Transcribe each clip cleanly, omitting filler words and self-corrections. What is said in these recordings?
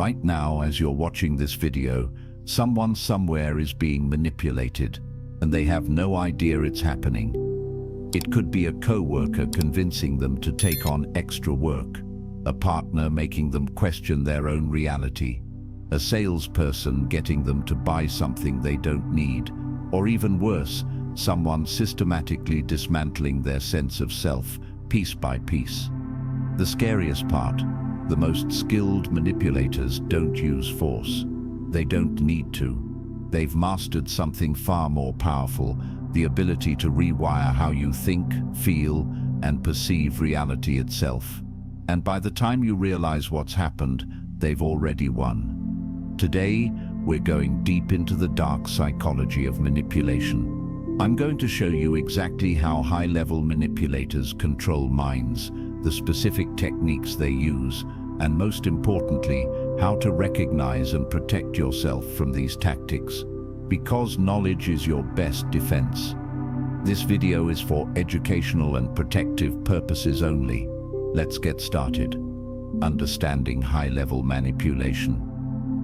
Right now, as you're watching this video, someone somewhere is being manipulated, and they have no idea it's happening. It could be a co-worker convincing them to take on extra work, a partner making them question their own reality, a salesperson getting them to buy something they don't need, or even worse, someone systematically dismantling their sense of self, piece by piece. The scariest part, the most skilled manipulators don't use force. They don't need to. They've mastered something far more powerful, the ability to rewire how you think, feel, and perceive reality itself. And by the time you realize what's happened, they've already won. Today, we're going deep into the dark psychology of manipulation. I'm going to show you exactly how high-level manipulators control minds, the specific techniques they use, and most importantly, how to recognize and protect yourself from these tactics. Because knowledge is your best defense. This video is for educational and protective purposes only. Let's get started. Understanding high-level manipulation.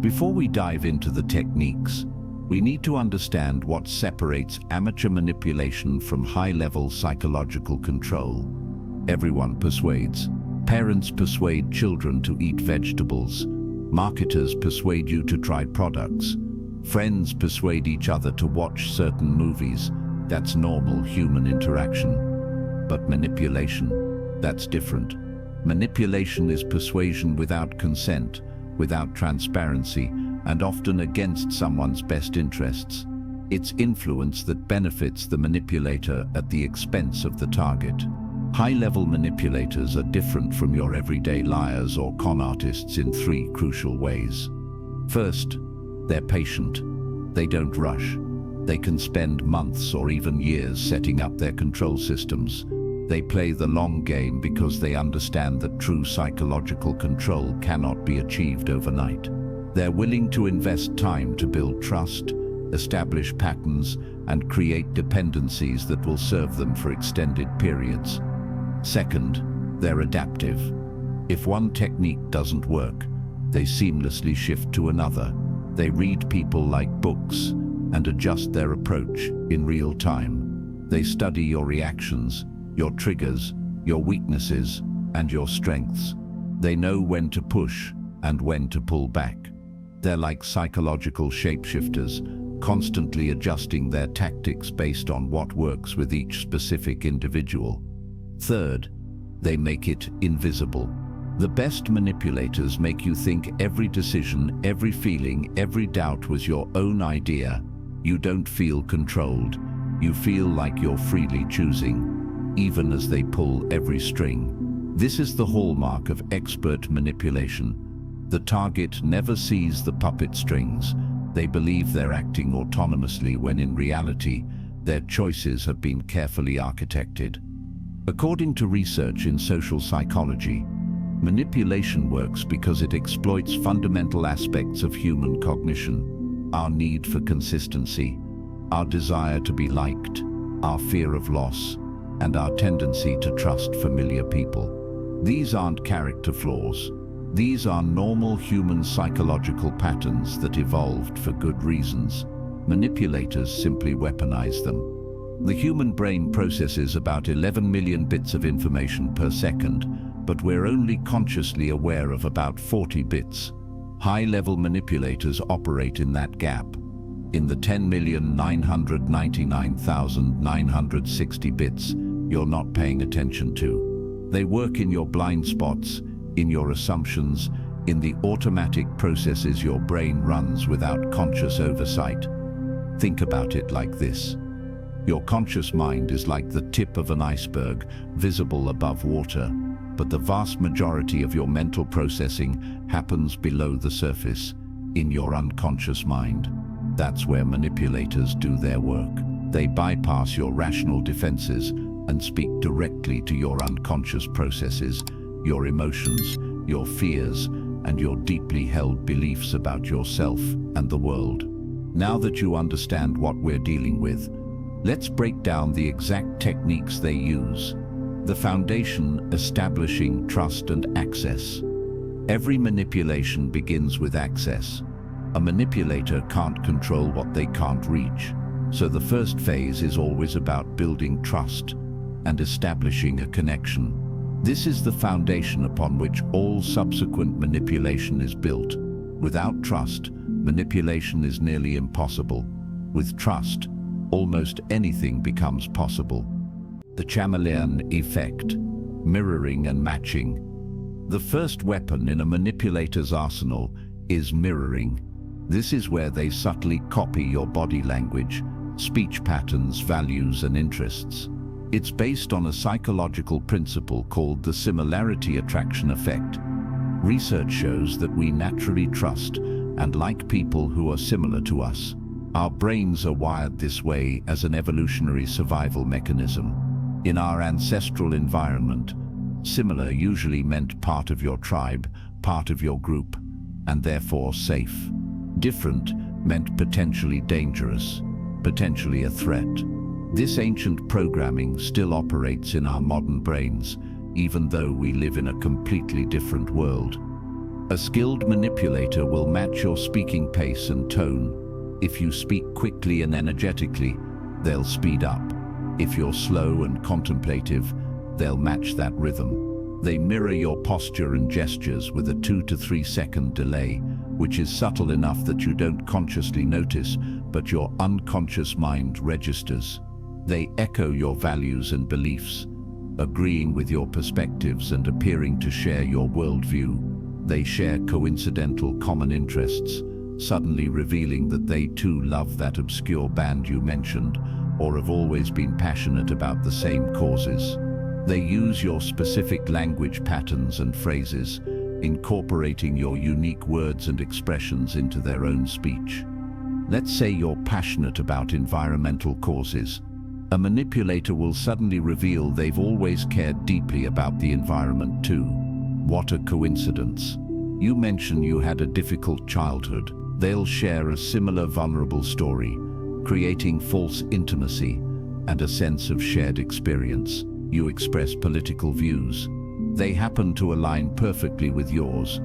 Before we dive into the techniques, we need to understand what separates amateur manipulation from high-level psychological control. Everyone persuades. Parents persuade children to eat vegetables. Marketers persuade you to try products. Friends persuade each other to watch certain movies. That's normal human interaction. But manipulation, that's different. Manipulation is persuasion without consent, without transparency, and often against someone's best interests. It's influence that benefits the manipulator at the expense of the target. High-level manipulators are different from your everyday liars or con artists in three crucial ways. First, they're patient. They don't rush. They can spend months or even years setting up their control systems. They play the long game because they understand that true psychological control cannot be achieved overnight. They're willing to invest time to build trust, establish patterns, and create dependencies that will serve them for extended periods. Second, they're adaptive. If one technique doesn't work, they seamlessly shift to another. They read people like books and adjust their approach in real time. They study your reactions, your triggers, your weaknesses, and your strengths. They know when to push and when to pull back. They're like psychological shapeshifters, constantly adjusting their tactics based on what works with each specific individual. Third, they make it invisible. The best manipulators make you think every decision, every feeling, every doubt was your own idea. You don't feel controlled. You feel like you're freely choosing, even as they pull every string. This is the hallmark of expert manipulation. The target never sees the puppet strings. They believe they're acting autonomously when in reality, their choices have been carefully architected. According to research in social psychology, manipulation works because it exploits fundamental aspects of human cognition: our need for consistency, our desire to be liked, our fear of loss, and our tendency to trust familiar people. These aren't character flaws. These are normal human psychological patterns that evolved for good reasons. Manipulators simply weaponize them. The human brain processes about 11 million bits of information per second, but we're only consciously aware of about 40 bits. High-level manipulators operate in that gap, in the 10,999,960 bits you're not paying attention to. They work in your blind spots, in your assumptions, in the automatic processes your brain runs without conscious oversight. Think about it like this. Your conscious mind is like the tip of an iceberg, visible above water, but the vast majority of your mental processing happens below the surface, in your unconscious mind. That's where manipulators do their work. They bypass your rational defenses and speak directly to your unconscious processes, your emotions, your fears, and your deeply held beliefs about yourself and the world. Now that you understand what we're dealing with, let's break down the exact techniques they use. The foundation: establishing trust and access. Every manipulation begins with access. A manipulator can't control what they can't reach. So the first phase is always about building trust and establishing a connection. This is the foundation upon which all subsequent manipulation is built. Without trust, manipulation is nearly impossible. With trust, almost anything becomes possible. The chameleon effect, mirroring and matching. The first weapon in a manipulator's arsenal is mirroring. This is where they subtly copy your body language, speech patterns, values, and interests. It's based on a psychological principle called the similarity attraction effect. Research shows that we naturally trust and like people who are similar to us. Our brains are wired this way as an evolutionary survival mechanism. In our ancestral environment, similar usually meant part of your tribe, part of your group, and therefore safe. Different meant potentially dangerous, potentially a threat. This ancient programming still operates in our modern brains, even though we live in a completely different world. A skilled manipulator will match your speaking pace and tone. If you speak quickly and energetically, they'll speed up. If you're slow and contemplative, they'll match that rhythm. They mirror your posture and gestures with a 2 to 3 second delay, which is subtle enough that you don't consciously notice, but your unconscious mind registers. They echo your values and beliefs, agreeing with your perspectives and appearing to share your worldview. They share coincidental common interests, suddenly revealing that they too love that obscure band you mentioned, or have always been passionate about the same causes. They use your specific language patterns and phrases, incorporating your unique words and expressions into their own speech. Let's say you're passionate about environmental causes. A manipulator will suddenly reveal they've always cared deeply about the environment too. What a coincidence. You mention you had a difficult childhood. They'll share a similar vulnerable story, creating false intimacy and a sense of shared experience. You express political views. They happen to align perfectly with yours,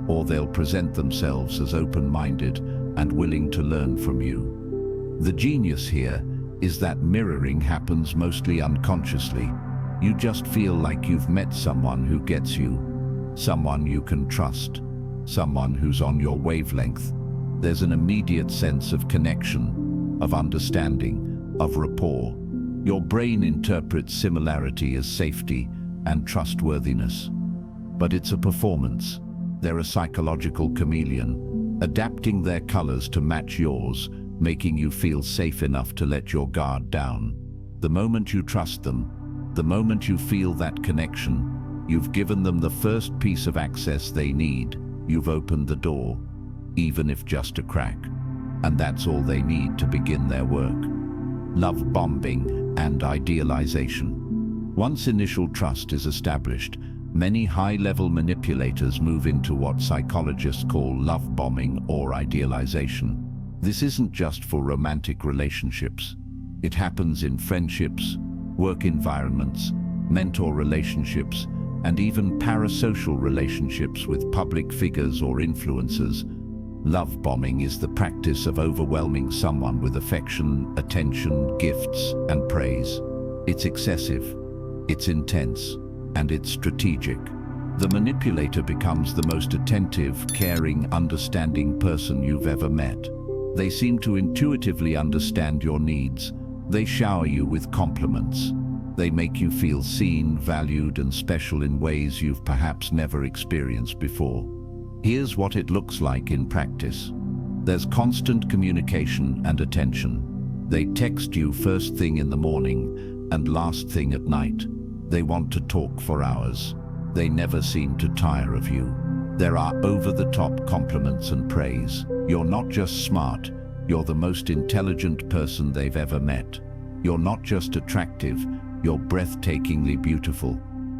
or they'll present themselves as open-minded and willing to learn from you. The genius here is that mirroring happens mostly unconsciously. You just feel like you've met someone who gets you, someone you can trust, someone who's on your wavelength. There's an immediate sense of connection, of understanding, of rapport. Your brain interprets similarity as safety and trustworthiness. But it's a performance. They're a psychological chameleon, adapting their colors to match yours, making you feel safe enough to let your guard down. The moment you trust them, the moment you feel that connection, you've given them the first piece of access they need. You've opened the door, even if just a crack. And that's all they need to begin their work. Love bombing and idealization. Once initial trust is established, many high-level manipulators move into what psychologists call love bombing or idealization. This isn't just for romantic relationships. It happens in friendships, work environments, mentor relationships, and even parasocial relationships with public figures or influencers. Love bombing is the practice of overwhelming someone with affection, attention, gifts, and praise. It's excessive, it's intense, and it's strategic. The manipulator becomes the most attentive, caring, understanding person you've ever met. They seem to intuitively understand your needs. They shower you with compliments. They make you feel seen, valued, and special in ways you've perhaps never experienced before. Here's what it looks like in practice. There's constant communication and attention. They text you first thing in the morning and last thing at night. They want to talk for hours. They never seem to tire of you. There are over-the-top compliments and praise. You're not just smart, you're the most intelligent person they've ever met. You're not just attractive, you're breathtakingly beautiful.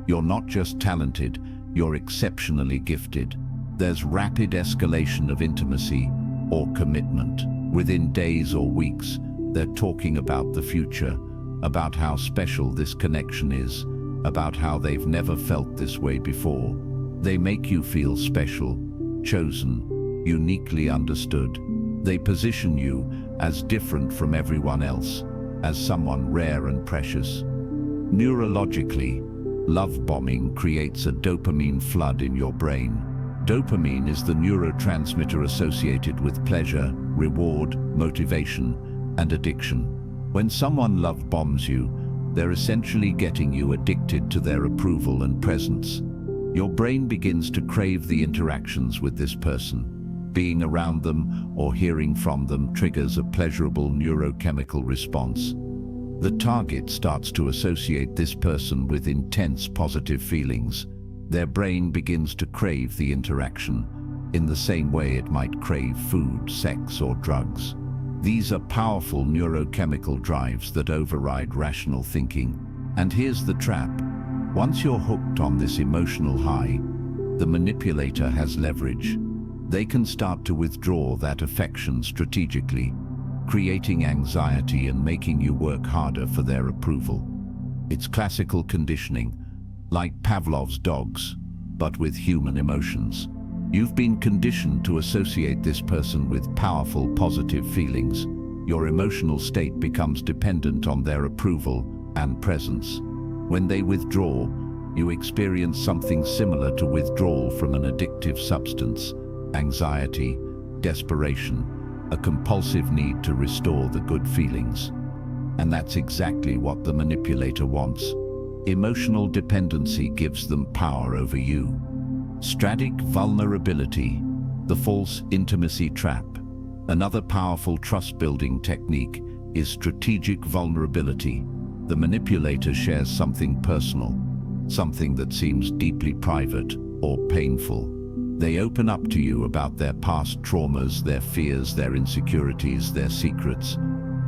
You're not just talented, you're exceptionally gifted. There's rapid escalation of intimacy or commitment. Within days or weeks, they're talking about the future, about how special this connection is, about how they've never felt this way before. They make you feel special, chosen, uniquely understood. They position you as different from everyone else, as someone rare and precious. Neurologically, love bombing creates a dopamine flood in your brain. Dopamine is the neurotransmitter associated with pleasure, reward, motivation, and addiction. When someone love bombs you, they're essentially getting you addicted to their approval and presence. Your brain begins to crave the interactions with this person. Being around them or hearing from them triggers a pleasurable neurochemical response. The target starts to associate this person with intense positive feelings. Their brain begins to crave the interaction, in the same way it might crave food, sex, or drugs. These are powerful neurochemical drives that override rational thinking. And here's the trap. Once you're hooked on this emotional high, the manipulator has leverage. They can start to withdraw that affection strategically, creating anxiety and making you work harder for their approval. It's classical conditioning, like Pavlov's dogs, but with human emotions. You've been conditioned to associate this person with powerful, positive feelings. Your emotional state becomes dependent on their approval and presence. When they withdraw, you experience something similar to withdrawal from an addictive substance: anxiety, desperation, a compulsive need to restore the good feelings. And that's exactly what the manipulator wants. Emotional dependency gives them power over you. Strategic vulnerability, the false intimacy trap. Another powerful trust-building technique is strategic vulnerability. The manipulator shares something personal, something that seems deeply private or painful. They open up to you about their past traumas, their fears, their insecurities, their secrets.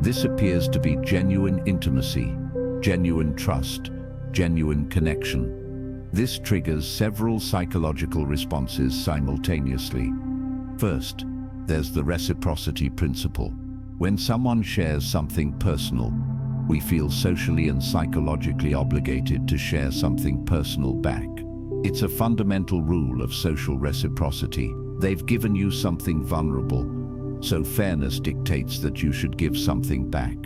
This appears to be genuine intimacy, genuine trust, genuine connection. This triggers several psychological responses simultaneously. First, there's the reciprocity principle. When someone shares something personal, we feel socially and psychologically obligated to share something personal back. It's a fundamental rule of social reciprocity. They've given you something vulnerable, so fairness dictates that you should give something back.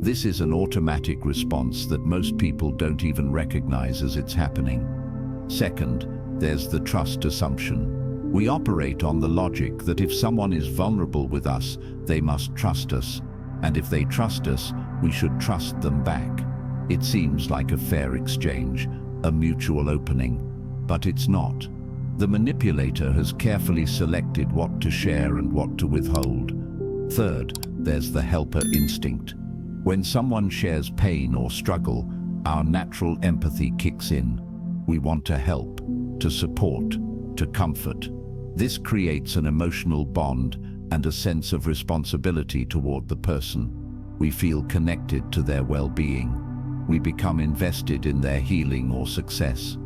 This is an automatic response that most people don't even recognize as it's happening. Second, there's the trust assumption. We operate on the logic that if someone is vulnerable with us, they must trust us. And if they trust us, we should trust them back. It seems like a fair exchange, a mutual opening. But it's not. The manipulator has carefully selected what to share and what to withhold. Third, there's the helper instinct. When someone shares pain or struggle, our natural empathy kicks in. We want to help, to support, to comfort. This creates an emotional bond and a sense of responsibility toward the person. We feel connected to their well-being. We become invested in their healing or success.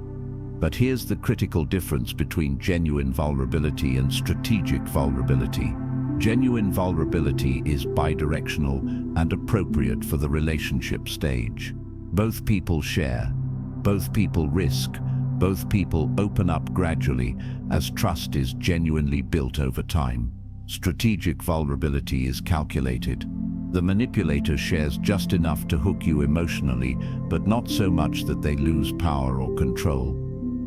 But here's the critical difference between genuine vulnerability and strategic vulnerability. Genuine vulnerability is bidirectional and appropriate for the relationship stage. Both people share, both people risk, both people open up gradually as trust is genuinely built over time. Strategic vulnerability is calculated. The manipulator shares just enough to hook you emotionally, but not so much that they lose power or control.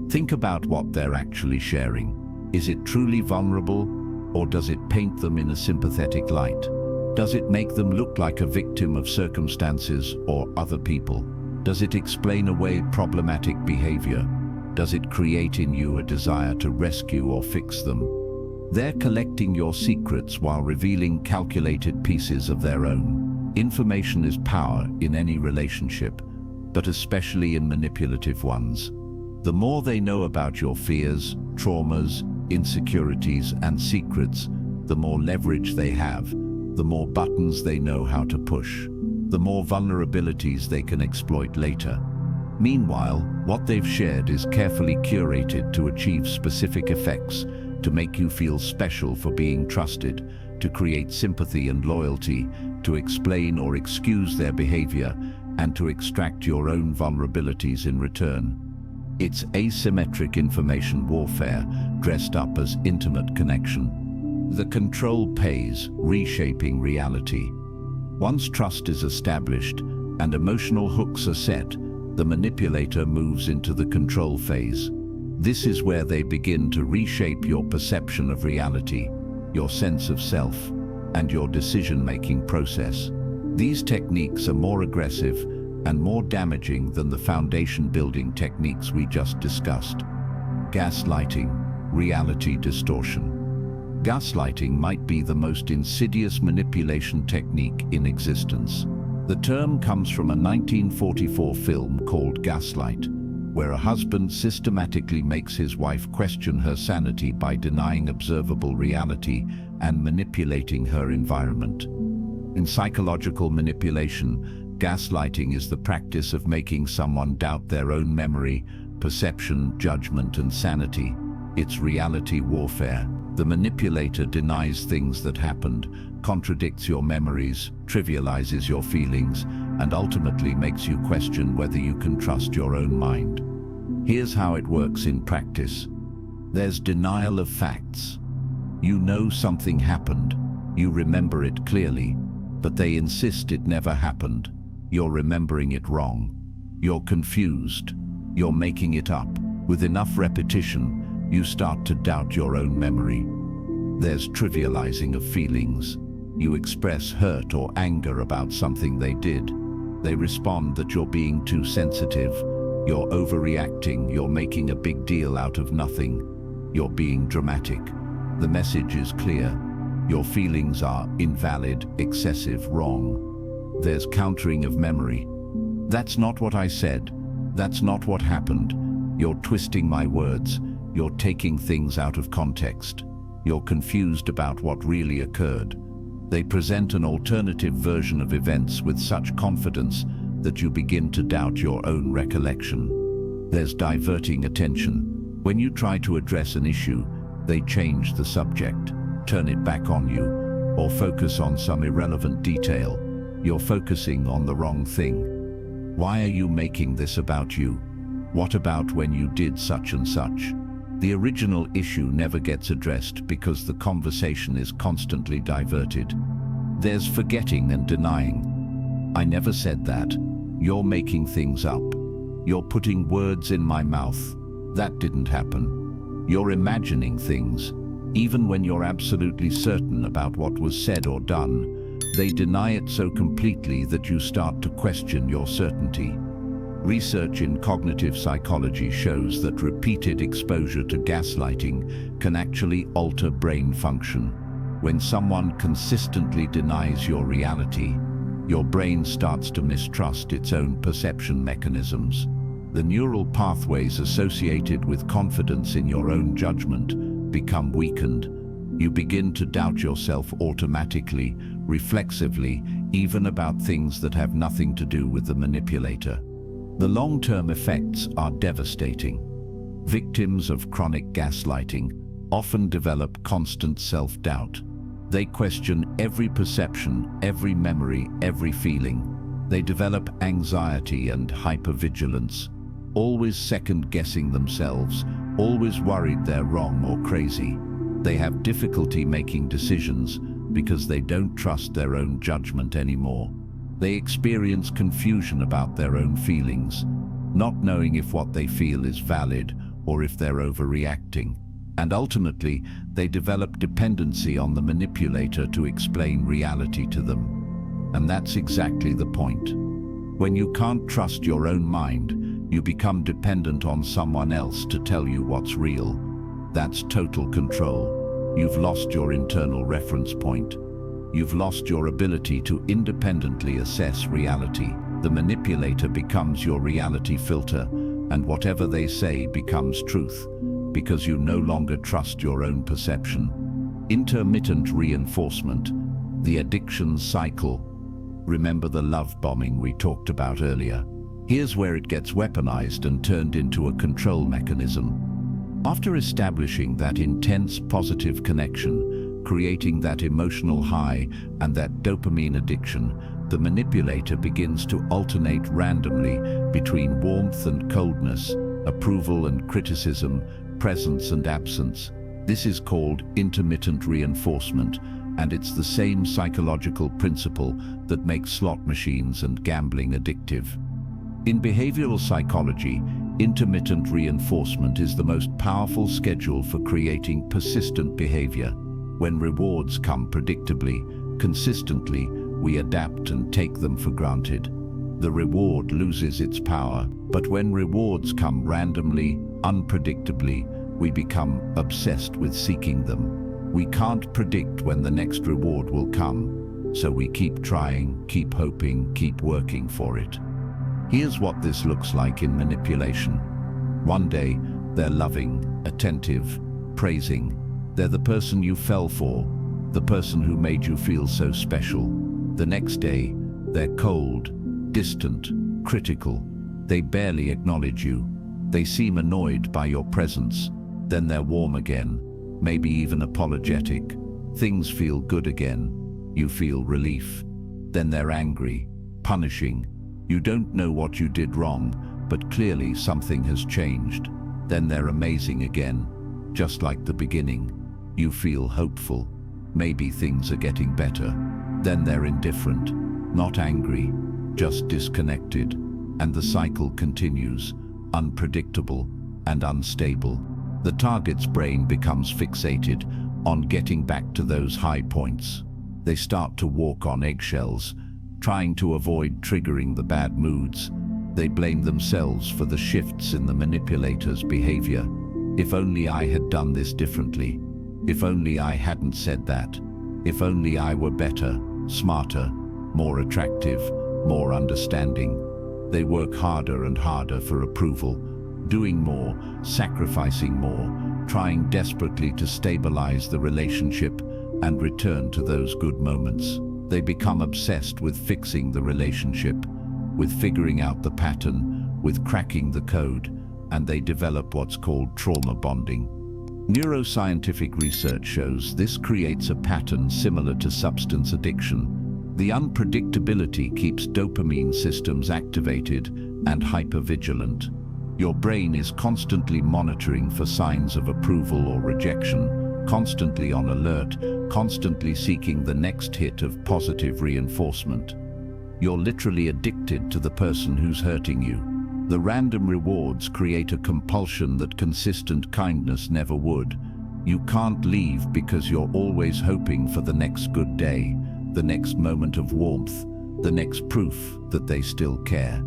Think about what they're actually sharing. Is it truly vulnerable, or does it paint them in a sympathetic light? Does it make them look like a victim of circumstances or other people? Does it explain away problematic behavior? Does it create in you a desire to rescue or fix them? They're collecting your secrets while revealing calculated pieces of their own. Information is power in any relationship, but especially in manipulative ones. The more they know about your fears, traumas, insecurities, and secrets, the more leverage they have, the more buttons they know how to push, the more vulnerabilities they can exploit later. Meanwhile, what they've shared is carefully curated to achieve specific effects, to make you feel special for being trusted, to create sympathy and loyalty, to explain or excuse their behavior, and to extract your own vulnerabilities in return. It's asymmetric information warfare dressed up as intimate connection. The control pays, reshaping reality. Once trust is established and emotional hooks are set, the manipulator moves into the control phase. This is where they begin to reshape your perception of reality, your sense of self, and your decision-making process. These techniques are more aggressive and more damaging than the foundation-building techniques we just discussed. Gaslighting, reality distortion. Gaslighting might be the most insidious manipulation technique in existence. The term comes from a 1944 film called Gaslight, where a husband systematically makes his wife question her sanity by denying observable reality and manipulating her environment. In psychological manipulation, gaslighting is the practice of making someone doubt their own memory, perception, judgment, and sanity. It's reality warfare. The manipulator denies things that happened, contradicts your memories, trivializes your feelings, and ultimately makes you question whether you can trust your own mind. Here's how it works in practice. There's denial of facts. You know something happened, you remember it clearly, but they insist it never happened. You're remembering it wrong. You're confused. You're making it up. With enough repetition, you start to doubt your own memory. There's trivializing of feelings. You express hurt or anger about something they did. They respond that you're being too sensitive. You're overreacting. You're making a big deal out of nothing. You're being dramatic. The message is clear. Your feelings are invalid, excessive, wrong. There's countering of memory. That's not what I said. That's not what happened. You're twisting my words. You're taking things out of context. You're confused about what really occurred. They present an alternative version of events with such confidence that you begin to doubt your own recollection. There's diverting attention. When you try to address an issue, they change the subject, turn it back on you, or focus on some irrelevant detail. You're focusing on the wrong thing. Why are you making this about you? What about when you did such and such? The original issue never gets addressed because the conversation is constantly diverted. There's forgetting and denying. I never said that. You're making things up. You're putting words in my mouth. That didn't happen. You're imagining things. Even when you're absolutely certain about what was said or done, they deny it so completely that you start to question your certainty. Research in cognitive psychology shows that repeated exposure to gaslighting can actually alter brain function. When someone consistently denies your reality, your brain starts to mistrust its own perception mechanisms. The neural pathways associated with confidence in your own judgment become weakened. You begin to doubt yourself automatically, reflexively, even about things that have nothing to do with the manipulator. The long-term effects are devastating. Victims of chronic gaslighting often develop constant self-doubt. They question every perception, every memory, every feeling. They develop anxiety and hypervigilance, always second-guessing themselves, always worried they're wrong or crazy. They have difficulty making decisions because they don't trust their own judgment anymore. They experience confusion about their own feelings, not knowing if what they feel is valid or if they're overreacting. And ultimately, they develop dependency on the manipulator to explain reality to them. And that's exactly the point. When you can't trust your own mind, you become dependent on someone else to tell you what's real. That's total control. You've lost your internal reference point. You've lost your ability to independently assess reality. The manipulator becomes your reality filter, and whatever they say becomes truth, because you no longer trust your own perception. Intermittent reinforcement, the addiction cycle. Remember the love bombing we talked about earlier? Here's where it gets weaponized and turned into a control mechanism. After establishing that intense positive connection, creating that emotional high and that dopamine addiction, the manipulator begins to alternate randomly between warmth and coldness, approval and criticism, presence and absence. This is called intermittent reinforcement, and it's the same psychological principle that makes slot machines and gambling addictive. In behavioral psychology, intermittent reinforcement is the most powerful schedule for creating persistent behavior. When rewards come predictably, consistently, we adapt and take them for granted. The reward loses its power, but when rewards come randomly, unpredictably, we become obsessed with seeking them. We can't predict when the next reward will come, so we keep trying, keep hoping, keep working for it. Here's what this looks like in manipulation. One day, they're loving, attentive, praising. They're the person you fell for, the person who made you feel so special. The next day, they're cold, distant, critical. They barely acknowledge you. They seem annoyed by your presence. Then they're warm again, maybe even apologetic. Things feel good again. You feel relief. Then they're angry, punishing. You don't know what you did wrong, but clearly something has changed. Then they're amazing again, just like the beginning. You feel hopeful. Maybe things are getting better. Then they're indifferent, not angry, just disconnected. And the cycle continues, unpredictable and unstable. The target's brain becomes fixated on getting back to those high points. They start to walk on eggshells, trying to avoid triggering the bad moods. They blame themselves for the shifts in the manipulator's behavior. If only I had done this differently. If only I hadn't said that. If only I were better, smarter, more attractive, more understanding. They work harder and harder for approval, doing more, sacrificing more, trying desperately to stabilize the relationship and return to those good moments. They become obsessed with fixing the relationship, with figuring out the pattern, with cracking the code, and they develop what's called trauma bonding. Neuroscientific research shows this creates a pattern similar to substance addiction. The unpredictability keeps dopamine systems activated and hypervigilant. Your brain is constantly monitoring for signs of approval or rejection, constantly on alert, constantly seeking the next hit of positive reinforcement. You're literally addicted to the person who's hurting you. The random rewards create a compulsion that consistent kindness never would. You can't leave because you're always hoping for the next good day, the next moment of warmth, the next proof that they still care.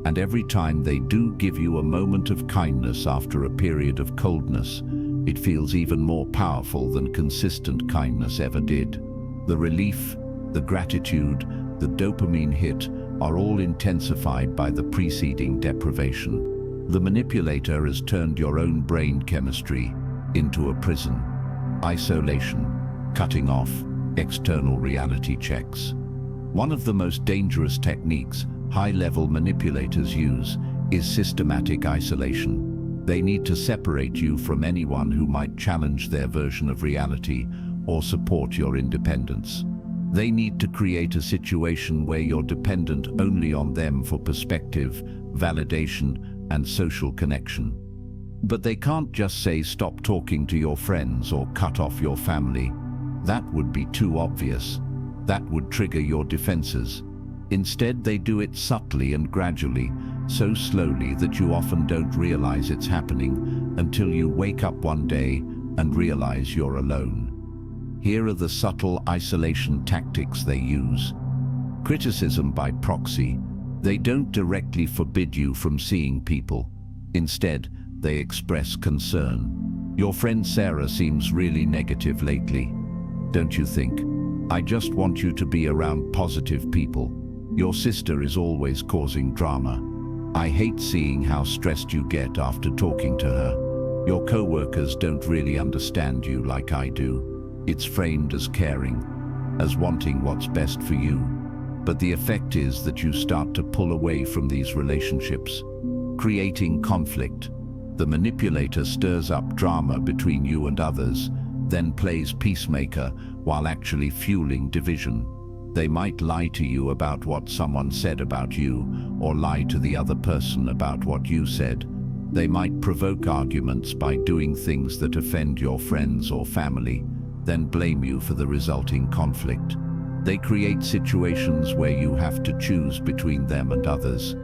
And every time they do give you a moment of kindness after a period of coldness, it feels even more powerful than consistent kindness ever did. The relief, the gratitude, the dopamine hit are all intensified by the preceding deprivation. The manipulator has turned your own brain chemistry into a prison. Isolation, cutting off, external reality checks. One of the most dangerous techniques high-level manipulators use is systematic isolation. They need to separate you from anyone who might challenge their version of reality or support your independence. They need to create a situation where you're dependent only on them for perspective, validation, and social connection. But they can't just say stop talking to your friends or cut off your family. That would be too obvious. That would trigger your defenses. Instead, they do it subtly and gradually, so slowly that you often don't realize it's happening until you wake up one day and realize you're alone. Here are the subtle isolation tactics they use. Criticism by proxy. They don't directly forbid you from seeing people. Instead, they express concern. Your friend Sarah seems really negative lately. Don't you think? I just want you to be around positive people. Your sister is always causing drama. I hate seeing how stressed you get after talking to her. Your co-workers don't really understand you like I do. It's framed as caring, as wanting what's best for you. But the effect is that you start to pull away from these relationships, creating conflict. The manipulator stirs up drama between you and others, then plays peacemaker while actually fueling division. They might lie to you about what someone said about you, or lie to the other person about what you said. They might provoke arguments by doing things that offend your friends or family, then blame you for the resulting conflict. They create situations where you have to choose between them and others.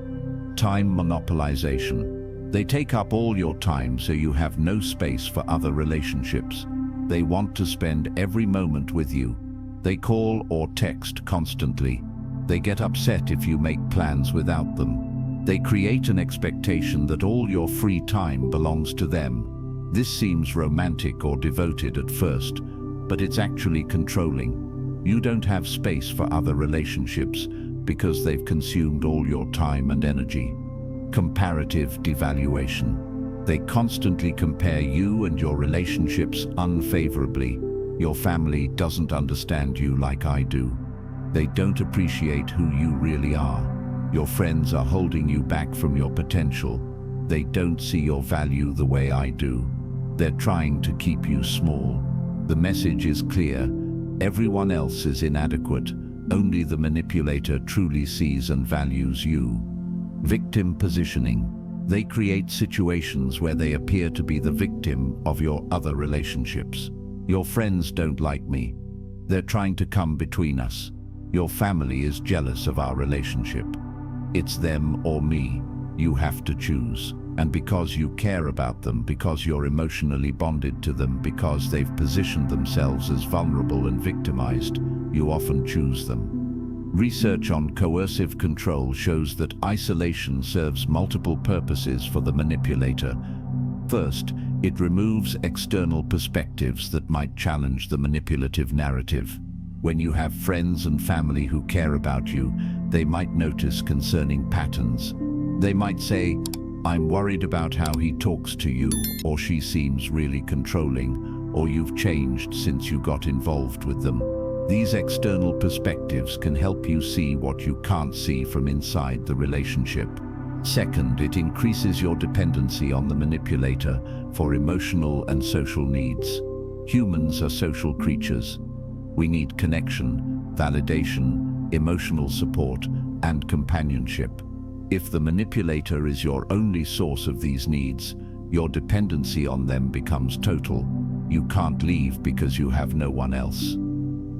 Time monopolization. They take up all your time so you have no space for other relationships. They want to spend every moment with you. They call or text constantly. They get upset if you make plans without them. They create an expectation that all your free time belongs to them. This seems romantic or devoted at first, but it's actually controlling. You don't have space for other relationships because they've consumed all your time and energy. Comparative devaluation. They constantly compare you and your relationships unfavorably. Your family doesn't understand you like I do. They don't appreciate who you really are. Your friends are holding you back from your potential. They don't see your value the way I do. They're trying to keep you small. The message is clear. Everyone else is inadequate. Only the manipulator truly sees and values you. Victim positioning. They create situations where they appear to be the victim of your other relationships. Your friends don't like me. They're trying to come between us. Your family is jealous of our relationship. It's them or me. You have to choose. And because you care about them, because you're emotionally bonded to them, because they've positioned themselves as vulnerable and victimized, you often choose them. Research on coercive control shows that isolation serves multiple purposes for the manipulator. First, it removes external perspectives that might challenge the manipulative narrative. When you have friends and family who care about you, they might notice concerning patterns. They might say, "I'm worried about how he talks to you," or "she seems really controlling," or "you've changed since you got involved with them." These external perspectives can help you see what you can't see from inside the relationship. Second, it increases your dependency on the manipulator for emotional and social needs. Humans are social creatures. We need connection, validation, emotional support, and companionship. If the manipulator is your only source of these needs, your dependency on them becomes total. You can't leave because you have no one else.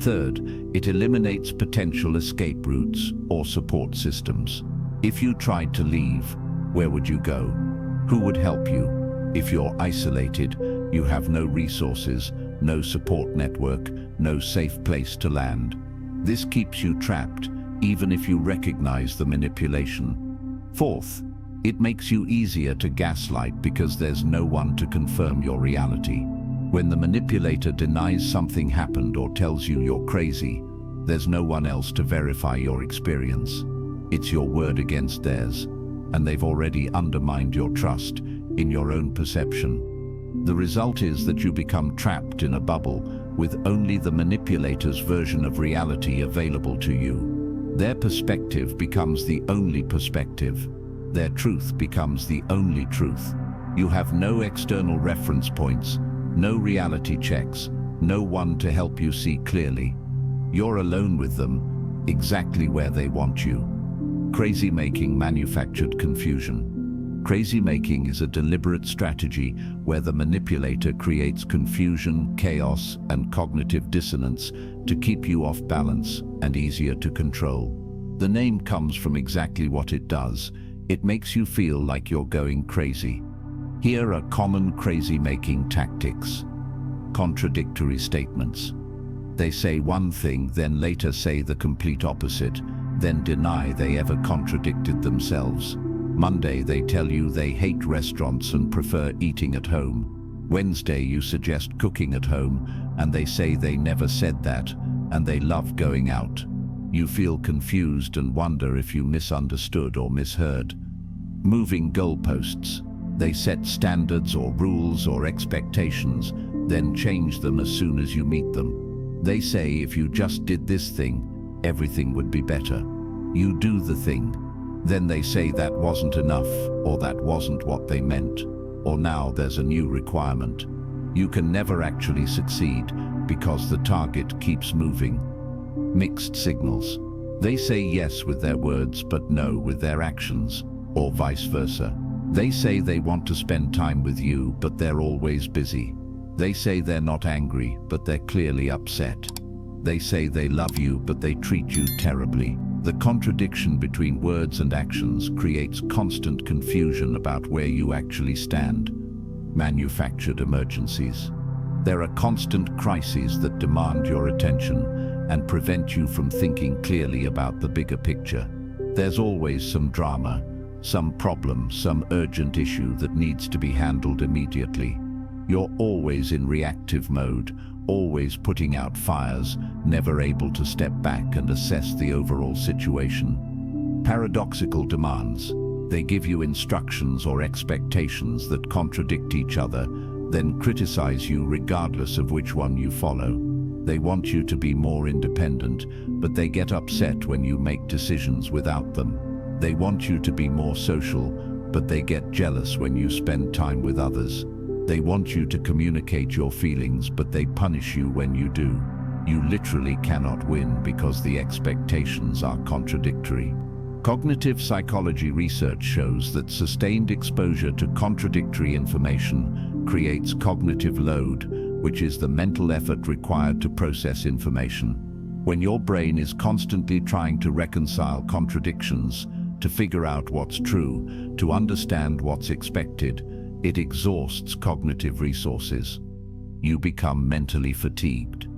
Third, it eliminates potential escape routes or support systems. If you tried to leave, where would you go? Who would help you? If you're isolated, you have no resources, no support network, no safe place to land. This keeps you trapped, even if you recognize the manipulation. Fourth, it makes you easier to gaslight because there's no one to confirm your reality. When the manipulator denies something happened or tells you you're crazy, there's no one else to verify your experience. It's your word against theirs, and they've already undermined your trust in your own perception. The result is that you become trapped in a bubble with only the manipulator's version of reality available to you. Their perspective becomes the only perspective. Their truth becomes the only truth. You have no external reference points, no reality checks, no one to help you see clearly. You're alone with them, exactly where they want you. Crazy-making manufactured confusion. Crazy-making is a deliberate strategy where the manipulator creates confusion, chaos, and cognitive dissonance to keep you off balance and easier to control. The name comes from exactly what it does. It makes you feel like you're going crazy. Here are common crazy-making tactics. Contradictory statements. They say one thing, then later say the complete opposite, then deny they ever contradicted themselves. Monday, they tell you they hate restaurants and prefer eating at home. Wednesday, you suggest cooking at home, and they say they never said that, and they love going out. You feel confused and wonder if you misunderstood or misheard. Moving goalposts. They set standards or rules or expectations, then change them as soon as you meet them. They say if you just did this thing, everything would be better. You do the thing. Then they say that wasn't enough, or that wasn't what they meant, or now there's a new requirement. You can never actually succeed because the target keeps moving. Mixed signals. They say yes with their words but no with their actions, or vice versa. They say they want to spend time with you, but they're always busy. They say they're not angry, but they're clearly upset. They say they love you, but they treat you terribly. The contradiction between words and actions creates constant confusion about where you actually stand. Manufactured emergencies. There are constant crises that demand your attention and prevent you from thinking clearly about the bigger picture. There's always some drama, some problem, some urgent issue that needs to be handled immediately. You're always in reactive mode, always putting out fires, never able to step back and assess the overall situation. Paradoxical demands. They give you instructions or expectations that contradict each other, then criticize you regardless of which one you follow. They want you to be more independent, but they get upset when you make decisions without them. They want you to be more social, but they get jealous when you spend time with others. They want you to communicate your feelings, but they punish you when you do. You literally cannot win because the expectations are contradictory. Cognitive psychology research shows that sustained exposure to contradictory information creates cognitive load, which is the mental effort required to process information. When your brain is constantly trying to reconcile contradictions, to figure out what's true, to understand what's expected, it exhausts cognitive resources. You become mentally fatigued.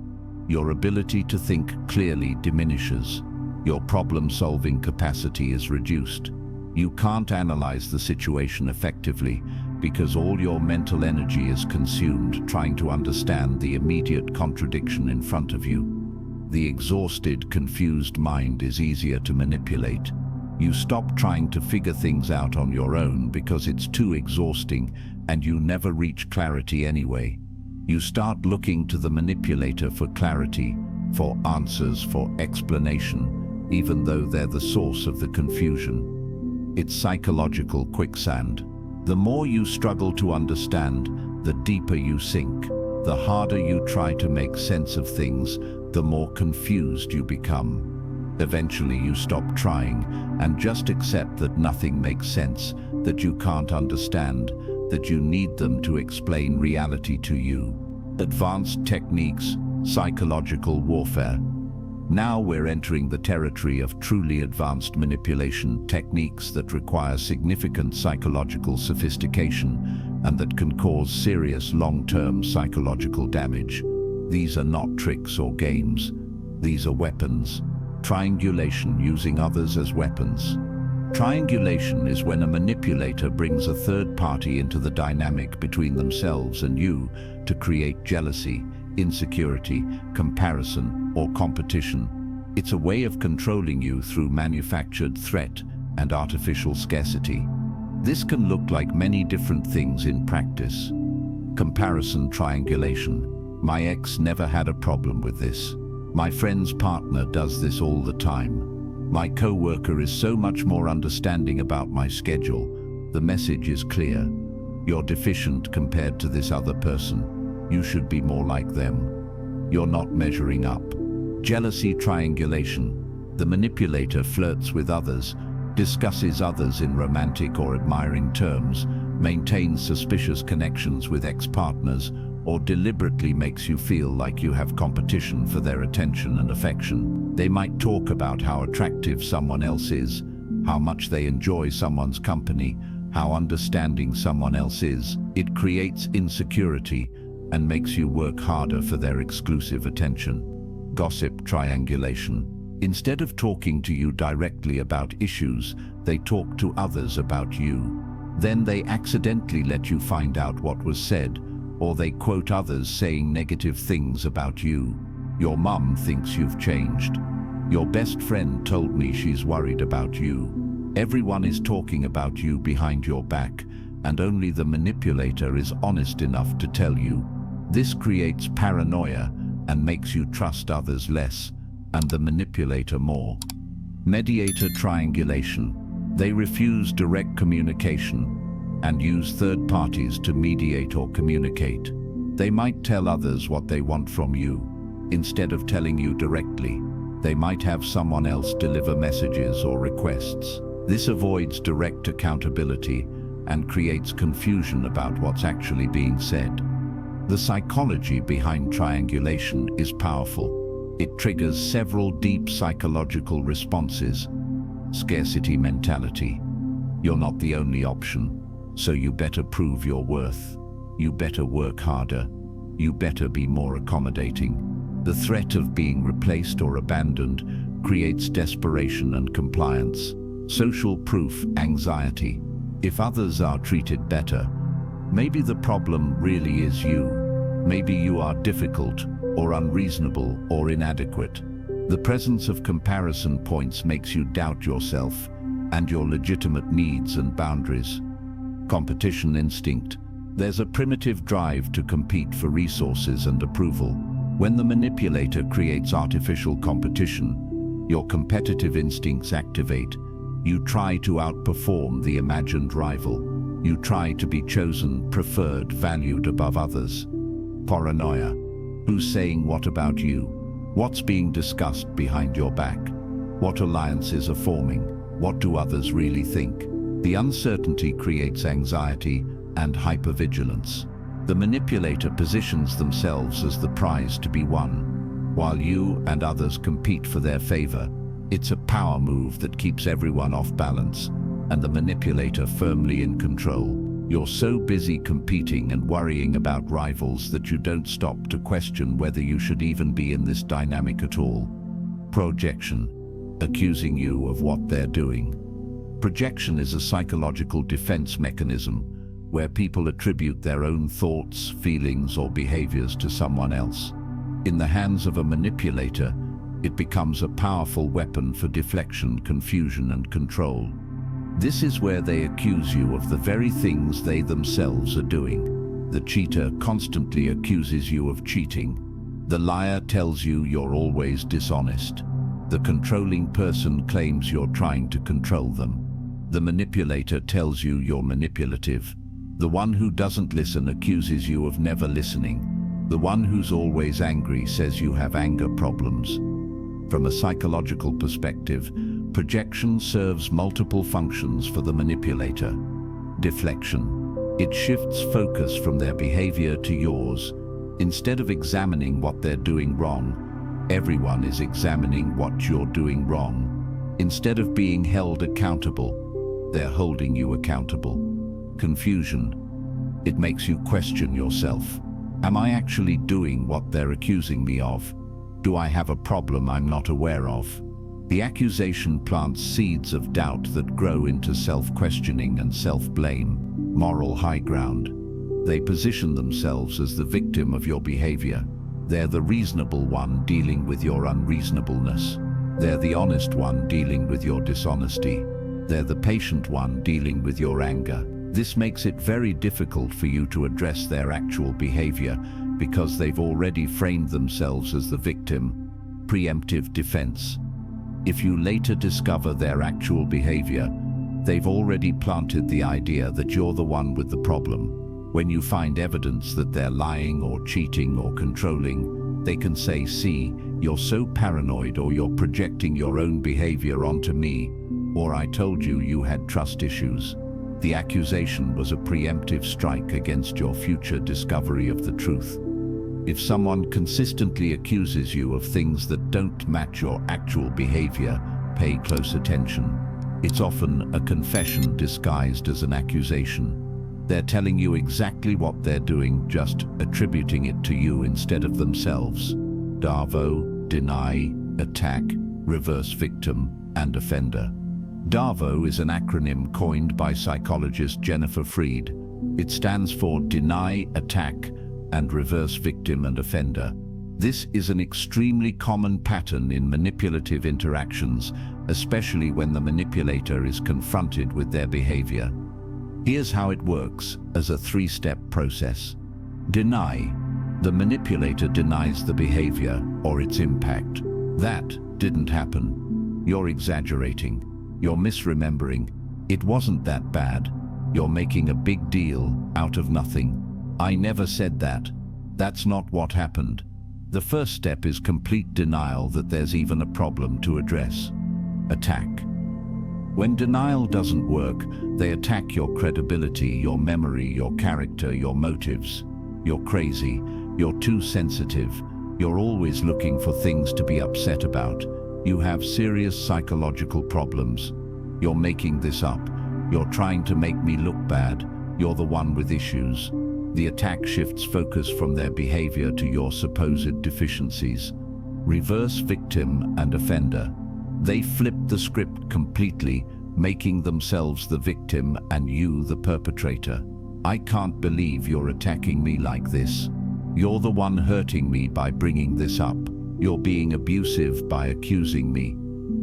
Your ability to think clearly diminishes. Your problem-solving capacity is reduced. You can't analyze the situation effectively because all your mental energy is consumed trying to understand the immediate contradiction in front of you. The exhausted, confused mind is easier to manipulate. You stop trying to figure things out on your own because it's too exhausting and you never reach clarity anyway. You start looking to the manipulator for clarity, for answers, for explanation, even though they're the source of the confusion. It's psychological quicksand. The more you struggle to understand, the deeper you sink. The harder you try to make sense of things, the more confused you become. Eventually you stop trying and just accept that nothing makes sense, that you can't understand, that you need them to explain reality to you. Advanced techniques, psychological warfare. Now we're entering the territory of truly advanced manipulation techniques that require significant psychological sophistication and that can cause serious long-term psychological damage. These are not tricks or games. These are weapons. Triangulation, using others as weapons. Triangulation is when a manipulator brings a third party into the dynamic between themselves and you to create jealousy, insecurity, comparison, or competition. It's a way of controlling you through manufactured threat and artificial scarcity. This can look like many different things in practice. Comparison triangulation. My ex never had a problem with this. My friend's partner does this all the time. My coworker is so much more understanding about my schedule. The message is clear. You're deficient compared to this other person. You should be more like them. You're not measuring up. Jealousy triangulation. The manipulator flirts with others, discusses others in romantic or admiring terms, maintains suspicious connections with ex-partners, or deliberately makes you feel like you have competition for their attention and affection. They might talk about how attractive someone else is, how much they enjoy someone's company, how understanding someone else is. It creates insecurity and makes you work harder for their exclusive attention. Gossip triangulation. Instead of talking to you directly about issues, they talk to others about you. Then they accidentally let you find out what was said, or they quote others saying negative things about you. Your mum thinks you've changed. Your best friend told me she's worried about you. Everyone is talking about you behind your back, and only the manipulator is honest enough to tell you. This creates paranoia and makes you trust others less, and the manipulator more. Mediator triangulation. They refuse direct communication and use third parties to mediate or communicate. They might tell others what they want from you. Instead of telling you directly, they might have someone else deliver messages or requests. This avoids direct accountability and creates confusion about what's actually being said. The psychology behind triangulation is powerful. It triggers several deep psychological responses. Scarcity mentality. You're not the only option, so you better prove your worth. You better work harder. You better be more accommodating. The threat of being replaced or abandoned creates desperation and compliance. Social proof anxiety. If others are treated better, maybe the problem really is you. Maybe you are difficult or unreasonable or inadequate. The presence of comparison points makes you doubt yourself and your legitimate needs and boundaries. Competition instinct. There's a primitive drive to compete for resources and approval. When the manipulator creates artificial competition, your competitive instincts activate. You try to outperform the imagined rival. You try to be chosen, preferred, valued above others. Paranoia. Who's saying what about you? What's being discussed behind your back? What alliances are forming? What do others really think? The uncertainty creates anxiety and hypervigilance. The manipulator positions themselves as the prize to be won, while you and others compete for their favor. It's a power move that keeps everyone off balance, and the manipulator firmly in control. You're so busy competing and worrying about rivals that you don't stop to question whether you should even be in this dynamic at all. Projection. Accusing you of what they're doing. Projection is a psychological defense mechanism where people attribute their own thoughts, feelings, or behaviors to someone else. In the hands of a manipulator, it becomes a powerful weapon for deflection, confusion, and control. This is where they accuse you of the very things they themselves are doing. The cheater constantly accuses you of cheating. The liar tells you you're always dishonest. The controlling person claims you're trying to control them. The manipulator tells you you're manipulative. The one who doesn't listen accuses you of never listening. The one who's always angry says you have anger problems. From a psychological perspective, projection serves multiple functions for the manipulator. Deflection. It shifts focus from their behavior to yours. Instead of examining what they're doing wrong, everyone is examining what you're doing wrong. Instead of being held accountable, they're holding you accountable. Confusion. It makes you question yourself. Am I actually doing what they're accusing me of? Do I have a problem I'm not aware of? The accusation plants seeds of doubt that grow into self-questioning and self-blame. Moral high ground. They position themselves as the victim of your behavior. They're the reasonable one dealing with your unreasonableness. They're the honest one dealing with your dishonesty. They're the patient one dealing with your anger. This makes it very difficult for you to address their actual behavior because they've already framed themselves as the victim. Preemptive defense. If you later discover their actual behavior, they've already planted the idea that you're the one with the problem. When you find evidence that they're lying or cheating or controlling, they can say, "See, you're so paranoid," or "You're projecting your own behavior onto me," or "I told you you had trust issues." The accusation was a preemptive strike against your future discovery of the truth. If someone consistently accuses you of things that don't match your actual behavior, pay close attention. It's often a confession disguised as an accusation. They're telling you exactly what they're doing, just attributing it to you instead of themselves. DAVO, deny, attack, reverse victim, and offender. DAVO is an acronym coined by psychologist Jennifer Freed. It stands for deny, attack, and reverse victim and offender. This is an extremely common pattern in manipulative interactions, especially when the manipulator is confronted with their behavior. Here's how it works as a three-step process. Deny. The manipulator denies the behavior or its impact. That didn't happen. You're exaggerating. You're misremembering. It wasn't that bad. You're making a big deal out of nothing. I never said that. That's not what happened. The first step is complete denial that there's even a problem to address. Attack. When denial doesn't work, they attack your credibility, your memory, your character, your motives. You're crazy, you're too sensitive, you're always looking for things to be upset about. You have serious psychological problems. You're making this up. You're trying to make me look bad. You're the one with issues. The attack shifts focus from their behavior to your supposed deficiencies. Reverse victim and offender. They flip the script completely, making themselves the victim and you the perpetrator. I can't believe you're attacking me like this. You're the one hurting me by bringing this up. You're being abusive by accusing me.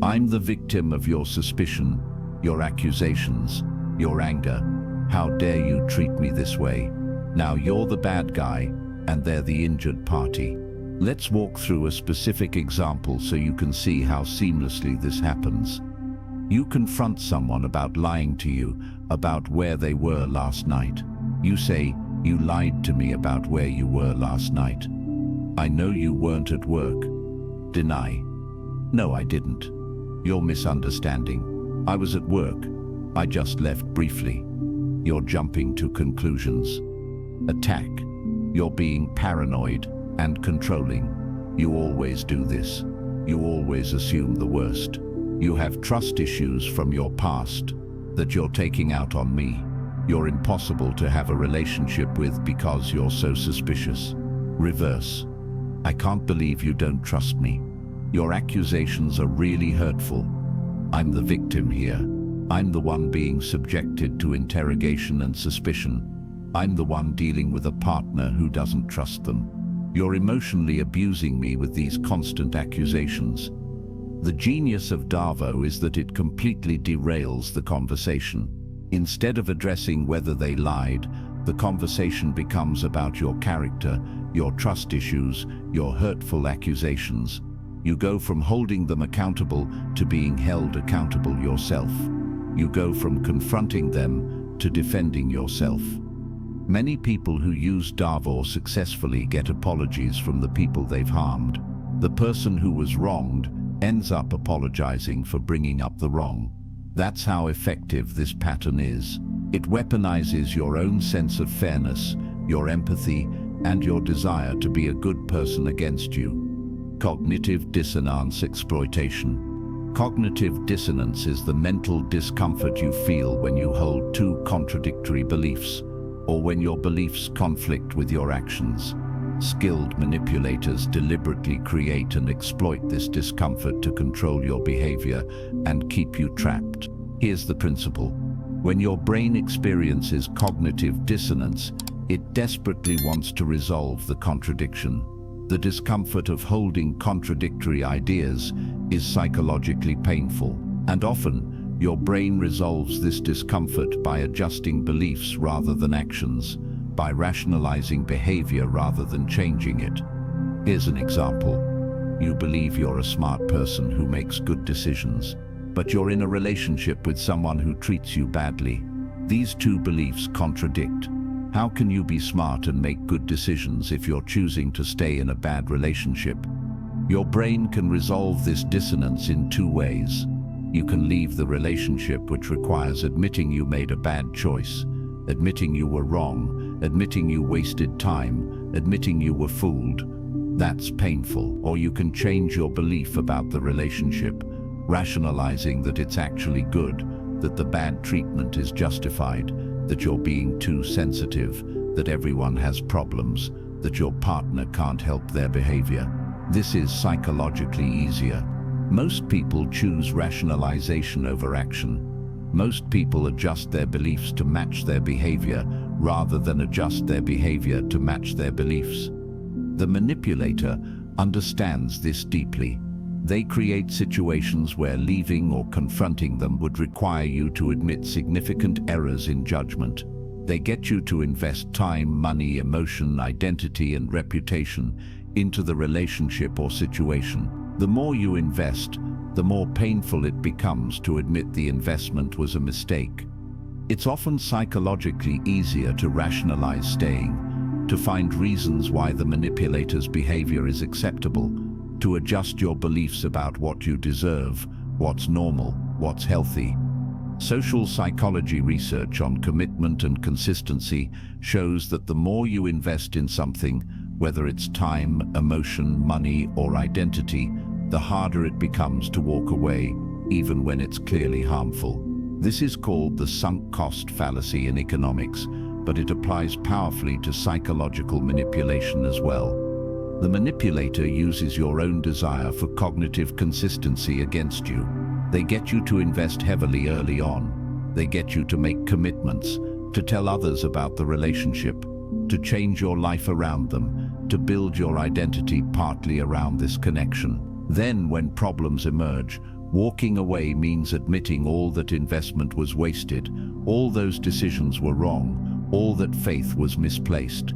I'm the victim of your suspicion, your accusations, your anger. How dare you treat me this way? Now you're the bad guy, and they're the injured party. Let's walk through a specific example so you can see how seamlessly this happens. You confront someone about lying to you about where they were last night. You say, "You lied to me about where you were last night. I know you weren't at work." Deny. "No, I didn't. You're misunderstanding. I was at work. I just left briefly." You're jumping to conclusions. Attack. You're being paranoid and controlling. You always do this. You always assume the worst. You have trust issues from your past that you're taking out on me. You're impossible to have a relationship with because you're so suspicious. Reverse. I can't believe you don't trust me. Your accusations are really hurtful. I'm the victim here. I'm the one being subjected to interrogation and suspicion. I'm the one dealing with a partner who doesn't trust them. You're emotionally abusing me with these constant accusations. The genius of Davo is that it completely derails the conversation. Instead of addressing whether they lied, the conversation becomes about your character, your trust issues, your hurtful accusations. You go from holding them accountable to being held accountable yourself. You go from confronting them to defending yourself. Many people who use Davo successfully get apologies from the people they've harmed. The person who was wronged ends up apologizing for bringing up the wrong. That's how effective this pattern is. It weaponizes your own sense of fairness, your empathy, and your desire to be a good person against you. Cognitive dissonance exploitation. Cognitive dissonance is the mental discomfort you feel when you hold two contradictory beliefs, or when your beliefs conflict with your actions. Skilled manipulators deliberately create and exploit this discomfort to control your behavior and keep you trapped. Here's the principle. When your brain experiences cognitive dissonance, it desperately wants to resolve the contradiction. The discomfort of holding contradictory ideas is psychologically painful, and often your brain resolves this discomfort by adjusting beliefs rather than actions, by rationalizing behavior rather than changing it. Here's an example. You believe you're a smart person who makes good decisions, but you're in a relationship with someone who treats you badly. These two beliefs contradict. How can you be smart and make good decisions if you're choosing to stay in a bad relationship? Your brain can resolve this dissonance in two ways. You can leave the relationship, which requires admitting you made a bad choice, admitting you were wrong, admitting you wasted time, admitting you were fooled. That's painful. Or you can change your belief about the relationship, rationalizing that it's actually good, that the bad treatment is justified, that you're being too sensitive, that everyone has problems, that your partner can't help their behavior. This is psychologically easier. Most people choose rationalization over action. Most people adjust their beliefs to match their behavior rather than adjust their behavior to match their beliefs. The manipulator understands this deeply. They create situations where leaving or confronting them would require you to admit significant errors in judgment. They get you to invest time, money, emotion, identity, and reputation into the relationship or situation. The more you invest, the more painful it becomes to admit the investment was a mistake. It's often psychologically easier to rationalize staying, to find reasons why the manipulator's behavior is acceptable, to adjust your beliefs about what you deserve, what's normal, what's healthy. Social psychology research on commitment and consistency shows that the more you invest in something, whether it's time, emotion, money, or identity, the harder it becomes to walk away, even when it's clearly harmful. This is called the sunk cost fallacy in economics, but it applies powerfully to psychological manipulation as well. The manipulator uses your own desire for cognitive consistency against you. They get you to invest heavily early on. They get you to make commitments, to tell others about the relationship, to change your life around them, to build your identity partly around this connection. Then, when problems emerge, walking away means admitting all that investment was wasted, all those decisions were wrong, all that faith was misplaced.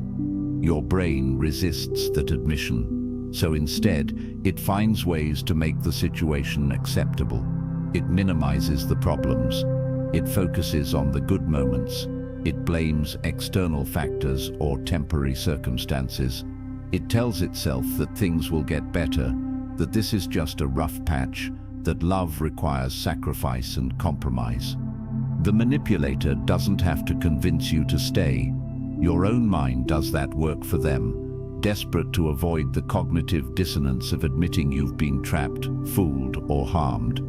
Your brain resists that admission, so instead, it finds ways to make the situation acceptable. It minimizes the problems. It focuses on the good moments. It blames external factors or temporary circumstances. It tells itself that things will get better, that this is just a rough patch, that love requires sacrifice and compromise. The manipulator doesn't have to convince you to stay. Your own mind does that work for them, desperate to avoid the cognitive dissonance of admitting you've been trapped, fooled, or harmed.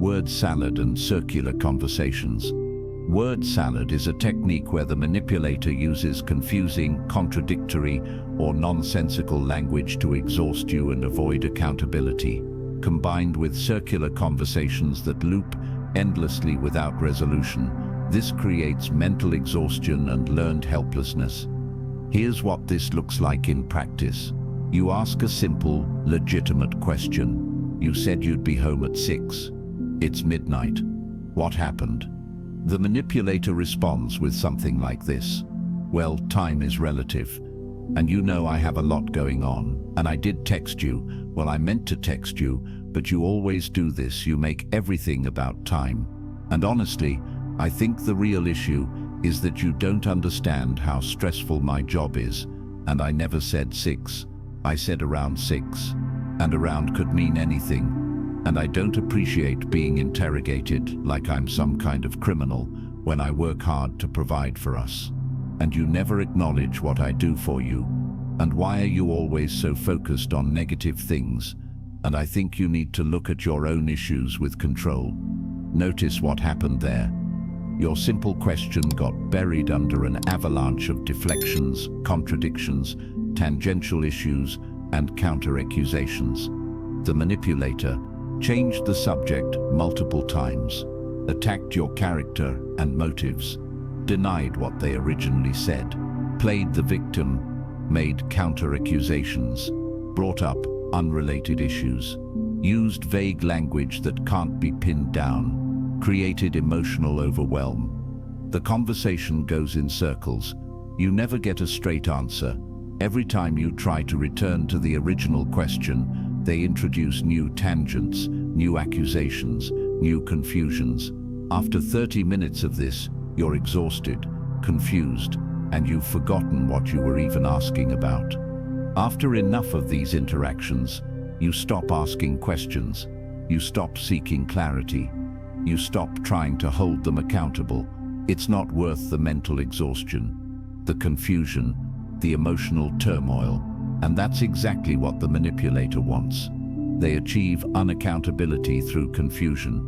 Word salad and circular conversations. Word salad is a technique where the manipulator uses confusing, contradictory, or nonsensical language to exhaust you and avoid accountability, combined with circular conversations that loop endlessly without resolution. This creates mental exhaustion and learned helplessness. Here's what this looks like in practice. You ask a simple, legitimate question. You said you'd be home at 6. It's midnight. What happened? The manipulator responds with something like this. Well, time is relative. And you know I have a lot going on. And I did text you. Well, I meant to text you, but you always do this. You make everything about time. And honestly, I think the real issue is that you don't understand how stressful my job is. And I never said 6. I said around 6. And around could mean anything. And I don't appreciate being interrogated like I'm some kind of criminal when I work hard to provide for us. And you never acknowledge what I do for you. And why are you always so focused on negative things? And I think you need to look at your own issues with control. Notice what happened there. Your simple question got buried under an avalanche of deflections, contradictions, tangential issues, and counter-accusations. The manipulator changed the subject multiple times, attacked your character and motives, denied what they originally said, played the victim, made counter-accusations, brought up unrelated issues, used vague language that can't be pinned down, created emotional overwhelm. The conversation goes in circles. You never get a straight answer. Every time you try to return to the original question, they introduce new tangents, new accusations, new confusions. After 30 minutes of this, you're exhausted, confused, and you've forgotten what you were even asking about. After enough of these interactions, you stop asking questions. You stop seeking clarity. You stop trying to hold them accountable. It's not worth the mental exhaustion, the confusion, the emotional turmoil. And that's exactly what the manipulator wants. They achieve unaccountability through confusion.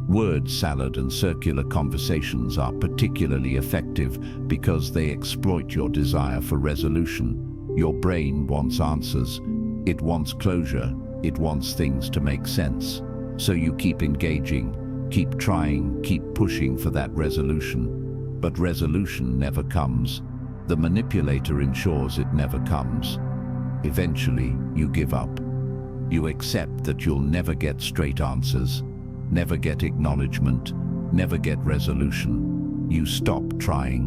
Word salad and circular conversations are particularly effective because they exploit your desire for resolution. Your brain wants answers. It wants closure. It wants things to make sense. So you keep engaging, keep trying, keep pushing for that resolution. But resolution never comes. The manipulator ensures it never comes. Eventually, you give up. You accept that you'll never get straight answers, never get acknowledgement, never get resolution. You stop trying,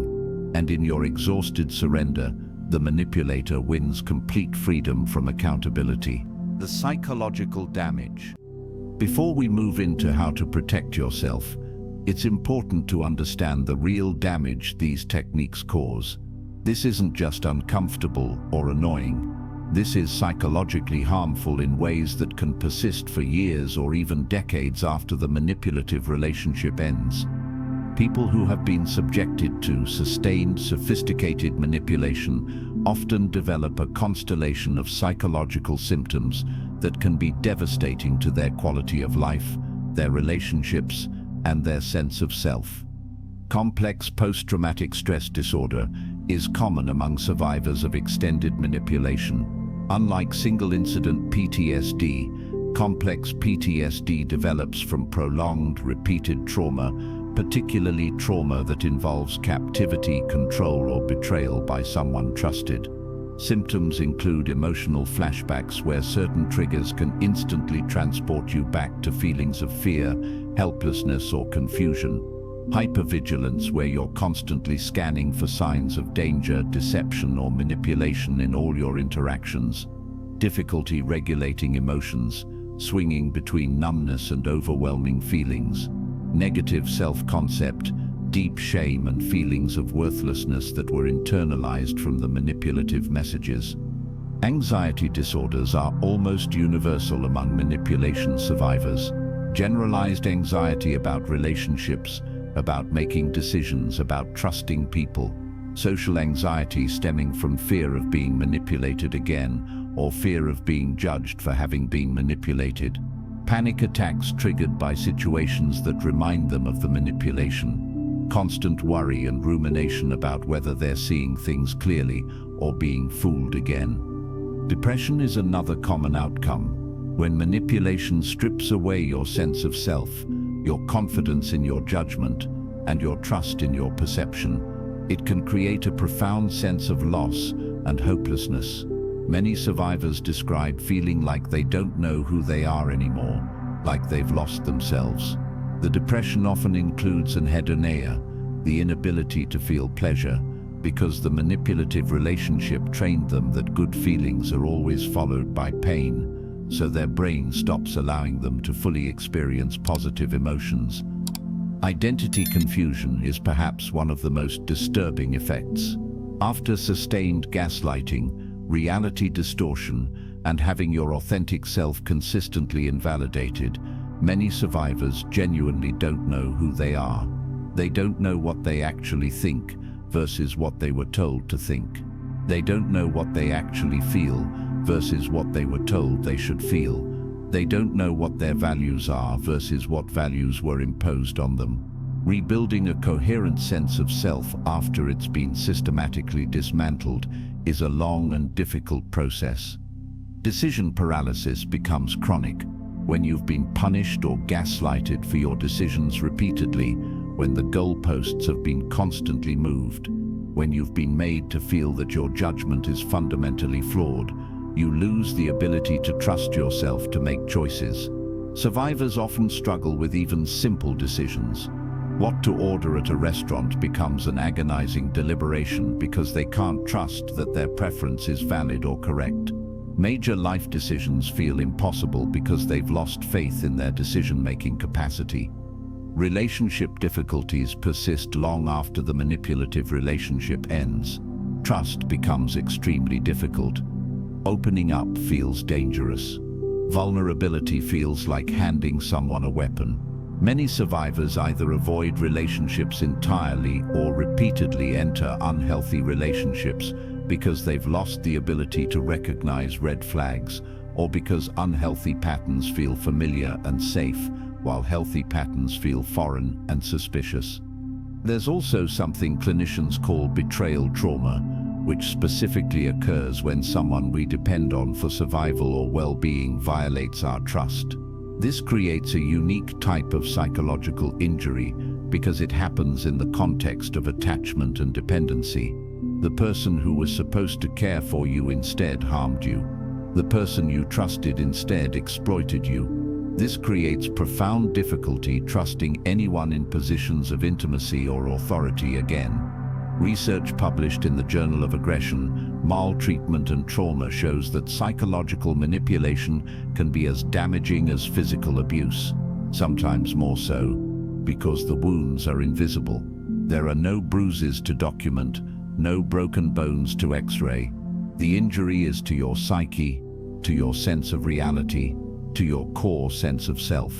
and in your exhausted surrender, the manipulator wins complete freedom from accountability. The psychological damage. Before we move into how to protect yourself, it's important to understand the real damage these techniques cause. This isn't just uncomfortable or annoying. This is psychologically harmful in ways that can persist for years or even decades after the manipulative relationship ends. People who have been subjected to sustained, sophisticated manipulation often develop a constellation of psychological symptoms that can be devastating to their quality of life, their relationships, and their sense of self. Complex post-traumatic stress disorder is common among survivors of extended manipulation. Unlike single-incident PTSD, complex PTSD develops from prolonged, repeated trauma, particularly trauma that involves captivity, control, or betrayal by someone trusted. Symptoms include emotional flashbacks where certain triggers can instantly transport you back to feelings of fear, helplessness, or confusion. Hypervigilance, where you're constantly scanning for signs of danger, deception, or manipulation in all your interactions. Difficulty regulating emotions, swinging between numbness and overwhelming feelings. Negative self-concept, deep shame and feelings of worthlessness that were internalized from the manipulative messages. Anxiety disorders are almost universal among manipulation survivors. Generalized anxiety about relationships, about making decisions, about trusting people. Social anxiety stemming from fear of being manipulated again, or fear of being judged for having been manipulated. Panic attacks triggered by situations that remind them of the manipulation. Constant worry and rumination about whether they're seeing things clearly or being fooled again. Depression is another common outcome. When manipulation strips away your sense of self, your confidence in your judgment, and your trust in your perception, it can create a profound sense of loss and hopelessness. Many survivors describe feeling like they don't know who they are anymore, like they've lost themselves. The depression often includes anhedonia, the inability to feel pleasure, because the manipulative relationship trained them that good feelings are always followed by pain, so their brain stops allowing them to fully experience positive emotions. Identity confusion is perhaps one of the most disturbing effects. After sustained gaslighting, reality distortion, and having your authentic self consistently invalidated, many survivors genuinely don't know who they are. They don't know what they actually think versus what they were told to think. They don't know what they actually feel versus what they were told they should feel. They don't know what their values are versus what values were imposed on them. Rebuilding a coherent sense of self after it's been systematically dismantled is a long and difficult process. Decision paralysis becomes chronic when you've been punished or gaslighted for your decisions repeatedly, when the goalposts have been constantly moved, when you've been made to feel that your judgment is fundamentally flawed. You lose the ability to trust yourself to make choices. Survivors often struggle with even simple decisions. What to order at a restaurant becomes an agonizing deliberation because they can't trust that their preference is valid or correct. Major life decisions feel impossible because they've lost faith in their decision-making capacity. Relationship difficulties persist long after the manipulative relationship ends. Trust becomes extremely difficult. Opening up feels dangerous. Vulnerability feels like handing someone a weapon. Many survivors either avoid relationships entirely or repeatedly enter unhealthy relationships because they've lost the ability to recognize red flags, or because unhealthy patterns feel familiar and safe, while healthy patterns feel foreign and suspicious. There's also something clinicians call betrayal trauma, which specifically occurs when someone we depend on for survival or well-being violates our trust. This creates a unique type of psychological injury because it happens in the context of attachment and dependency. The person who was supposed to care for you instead harmed you. The person you trusted instead exploited you. This creates profound difficulty trusting anyone in positions of intimacy or authority again. Research published in the Journal of Aggression, Maltreatment and Trauma shows that psychological manipulation can be as damaging as physical abuse, sometimes more so, because the wounds are invisible. There are no bruises to document, no broken bones to X-ray. The injury is to your psyche, to your sense of reality, to your core sense of self.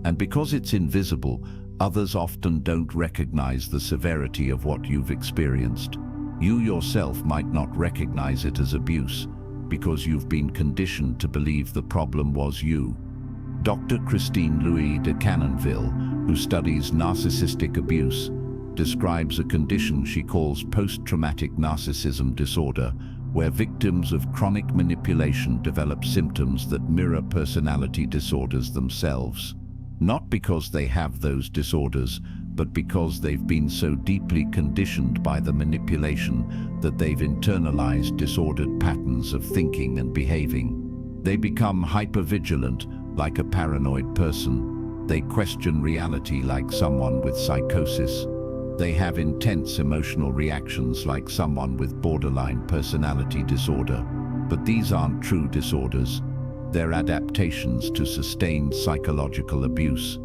And because it's invisible, others often don't recognize the severity of what you've experienced. You yourself might not recognize it as abuse because you've been conditioned to believe the problem was you. Dr. Christine Louis de Canonville, who studies narcissistic abuse, describes a condition she calls post-traumatic narcissism disorder, where victims of chronic manipulation develop symptoms that mirror personality disorders themselves. Not because they have those disorders, but because they've been so deeply conditioned by the manipulation that they've internalized disordered patterns of thinking and behaving. They become hypervigilant, like a paranoid person. They question reality like someone with psychosis. They have intense emotional reactions like someone with borderline personality disorder. But these aren't true disorders. They're adaptations to sustained psychological abuse,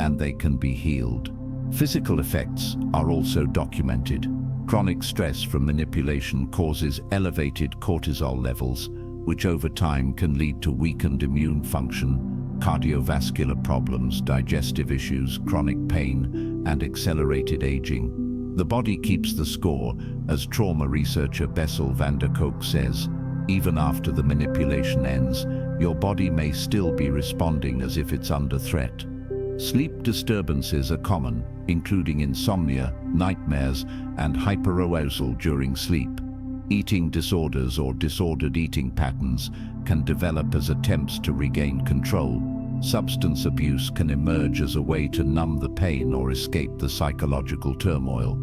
and they can be healed. Physical effects are also documented. Chronic stress from manipulation causes elevated cortisol levels, which over time can lead to weakened immune function, cardiovascular problems, digestive issues, chronic pain, and accelerated aging. The body keeps the score, as trauma researcher Bessel van der Kolk says. Even after the manipulation ends, your body may still be responding as if it's under threat. Sleep disturbances are common, including insomnia, nightmares, and hyperarousal during sleep. Eating disorders or disordered eating patterns can develop as attempts to regain control. Substance abuse can emerge as a way to numb the pain or escape the psychological turmoil.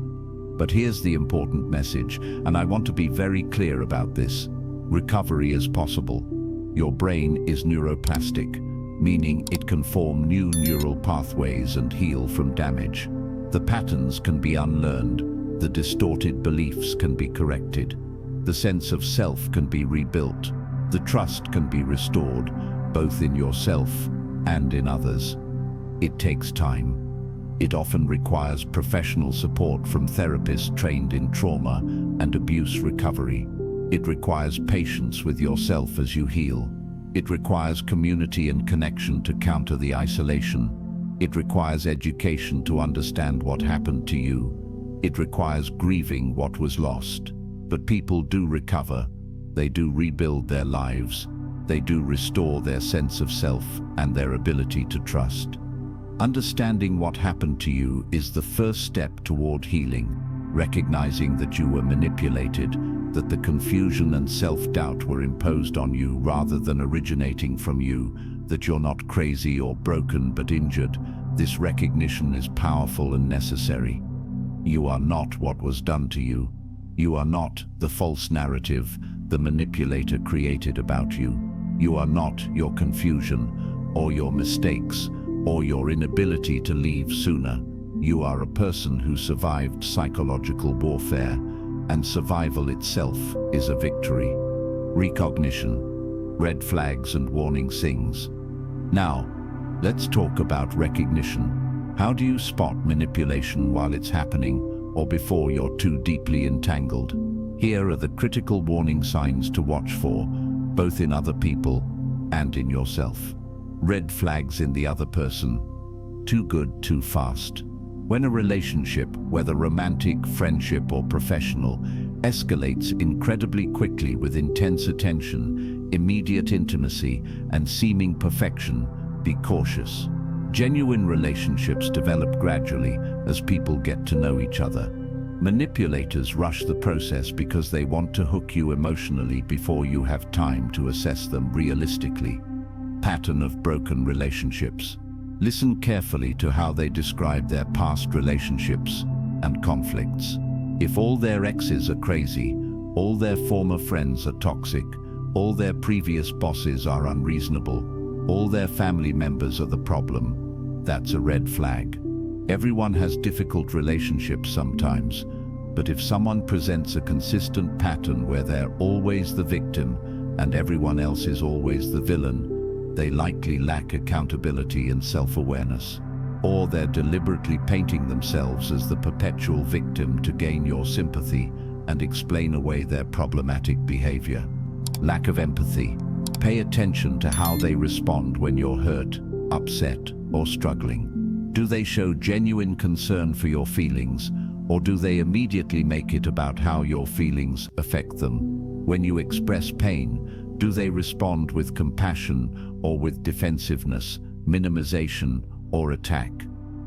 But here's the important message, and I want to be very clear about this. Recovery is possible. Your brain is neuroplastic, meaning it can form new neural pathways and heal from damage. The patterns can be unlearned. The distorted beliefs can be corrected. The sense of self can be rebuilt. The trust can be restored, both in yourself and in others. It takes time. It often requires professional support from therapists trained in trauma and abuse recovery. It requires patience with yourself as you heal. It requires community and connection to counter the isolation. It requires education to understand what happened to you. It requires grieving what was lost. But people do recover. They do rebuild their lives. They do restore their sense of self and their ability to trust. Understanding what happened to you is the first step toward healing, recognizing that you were manipulated, that the confusion and self-doubt were imposed on you rather than originating from you, that you're not crazy or broken but injured. This recognition is powerful and necessary. You are not what was done to you. You are not the false narrative the manipulator created about you. You are not your confusion or your mistakes or your inability to leave sooner. You are a person who survived psychological warfare, and survival itself is a victory. Recognition, red flags and warning signs. Now, let's talk about recognition. How do you spot manipulation while it's happening or before you're too deeply entangled? Here are the critical warning signs to watch for, both in other people and in yourself. Red flags in the other person. Too good, too fast. When a relationship, whether romantic, friendship, or professional, escalates incredibly quickly with intense attention, immediate intimacy, and seeming perfection, be cautious. Genuine relationships develop gradually as people get to know each other. Manipulators rush the process because they want to hook you emotionally before you have time to assess them realistically. Pattern of broken relationships. Listen carefully to how they describe their past relationships and conflicts. If all their exes are crazy, all their former friends are toxic, all their previous bosses are unreasonable, all their family members are the problem, that's a red flag. Everyone has difficult relationships sometimes, but if someone presents a consistent pattern where they're always the victim and everyone else is always the villain, they likely lack accountability and self-awareness. Or they're deliberately painting themselves as the perpetual victim to gain your sympathy, and explain away their problematic behavior. Lack of empathy. Pay attention to how they respond when you're hurt, upset, or struggling. Do they show genuine concern for your feelings, or do they immediately make it about how your feelings affect them? When you express pain, do they respond with compassion or with defensiveness, minimization, or attack?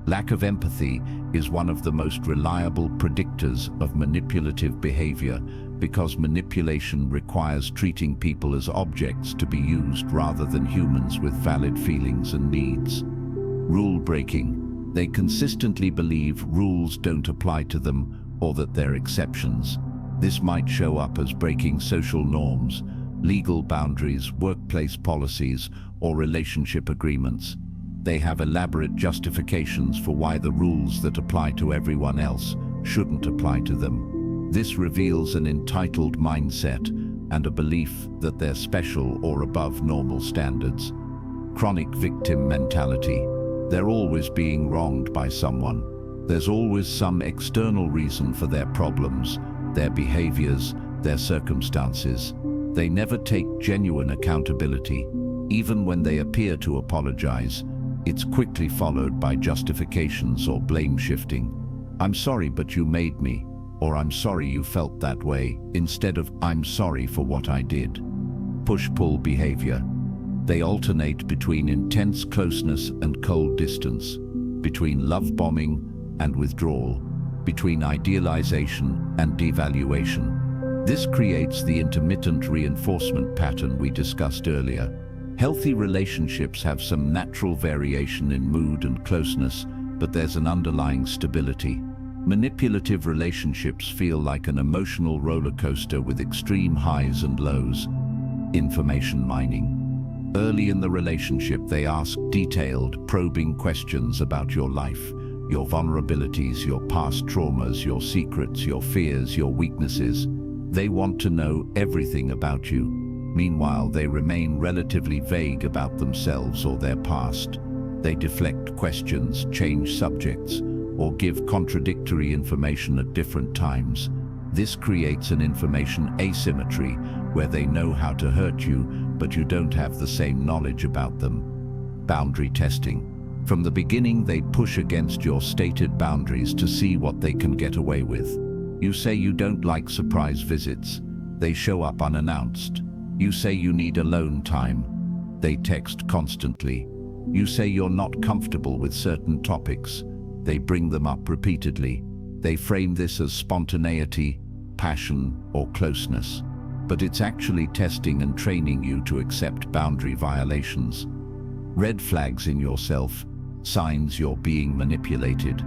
Lack of empathy is one of the most reliable predictors of manipulative behavior because manipulation requires treating people as objects to be used rather than humans with valid feelings and needs. Rule breaking. They consistently believe rules don't apply to them or that they're exceptions. This might show up as breaking social norms, legal boundaries, workplace policies, or relationship agreements. They have elaborate justifications for why the rules that apply to everyone else shouldn't apply to them. This reveals an entitled mindset and a belief that they're special or above normal standards. Chronic victim mentality. They're always being wronged by someone. There's always some external reason for their problems, their behaviors, their circumstances. They never take genuine accountability. Even when they appear to apologize, it's quickly followed by justifications or blame shifting. "I'm sorry, but you made me," or "I'm sorry you felt that way," instead of "I'm sorry for what I did." Push-pull behavior. They alternate between intense closeness and cold distance, between love bombing and withdrawal, between idealization and devaluation. This creates the intermittent reinforcement pattern we discussed earlier. Healthy relationships have some natural variation in mood and closeness, but there's an underlying stability. Manipulative relationships feel like an emotional roller coaster with extreme highs and lows. Information mining. Early in the relationship, they ask detailed, probing questions about your life, your vulnerabilities, your past traumas, your secrets, your fears, your weaknesses. They want to know everything about you. Meanwhile, they remain relatively vague about themselves or their past. They deflect questions, change subjects, or give contradictory information at different times. This creates an information asymmetry where they know how to hurt you, but you don't have the same knowledge about them. Boundary testing. From the beginning, they push against your stated boundaries to see what they can get away with. You say you don't like surprise visits. They show up unannounced. You say you need alone time. They text constantly. You say you're not comfortable with certain topics. They bring them up repeatedly. They frame this as spontaneity, passion, or closeness. But it's actually testing and training you to accept boundary violations. Red flags in yourself, signs you're being manipulated.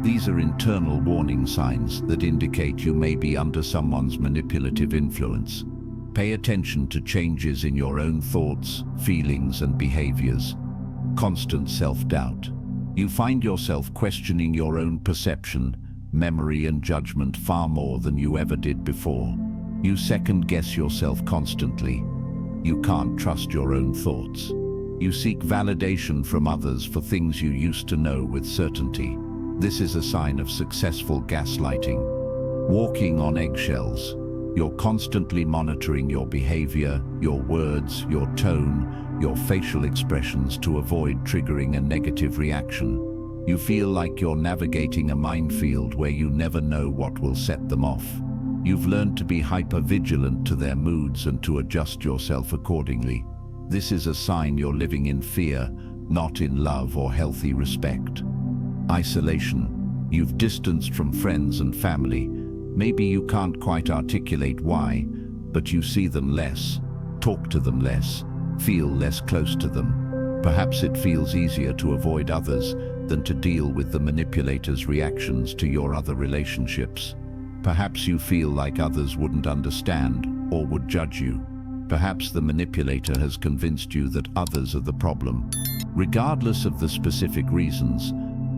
These are internal warning signs that indicate you may be under someone's manipulative influence. Pay attention to changes in your own thoughts, feelings, and behaviors. Constant self-doubt. You find yourself questioning your own perception, memory, and judgment far more than you ever did before. You second-guess yourself constantly. You can't trust your own thoughts. You seek validation from others for things you used to know with certainty. This is a sign of successful gaslighting. Walking on eggshells. You're constantly monitoring your behavior, your words, your tone, your facial expressions to avoid triggering a negative reaction. You feel like you're navigating a minefield where you never know what will set them off. You've learned to be hyper-vigilant to their moods and to adjust yourself accordingly. This is a sign you're living in fear, not in love or healthy respect. Isolation. You've distanced from friends and family. Maybe you can't quite articulate why, but you see them less, talk to them less, feel less close to them. Perhaps it feels easier to avoid others than to deal with the manipulator's reactions to your other relationships. Perhaps you feel like others wouldn't understand or would judge you. Perhaps the manipulator has convinced you that others are the problem. Regardless of the specific reasons,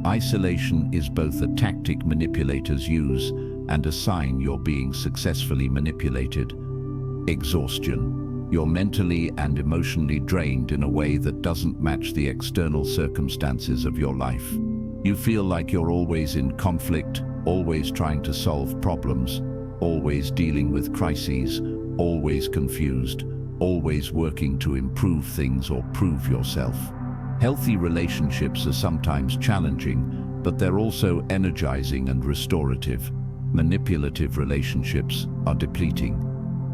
isolation is both a tactic manipulators use and a sign you're being successfully manipulated. Exhaustion. You're mentally and emotionally drained in a way that doesn't match the external circumstances of your life. You feel like you're always in conflict, always trying to solve problems. always dealing with crises, always confused, always working to improve things or prove yourself. Healthy relationships are sometimes challenging, but they're also energizing and restorative. Manipulative relationships are depleting.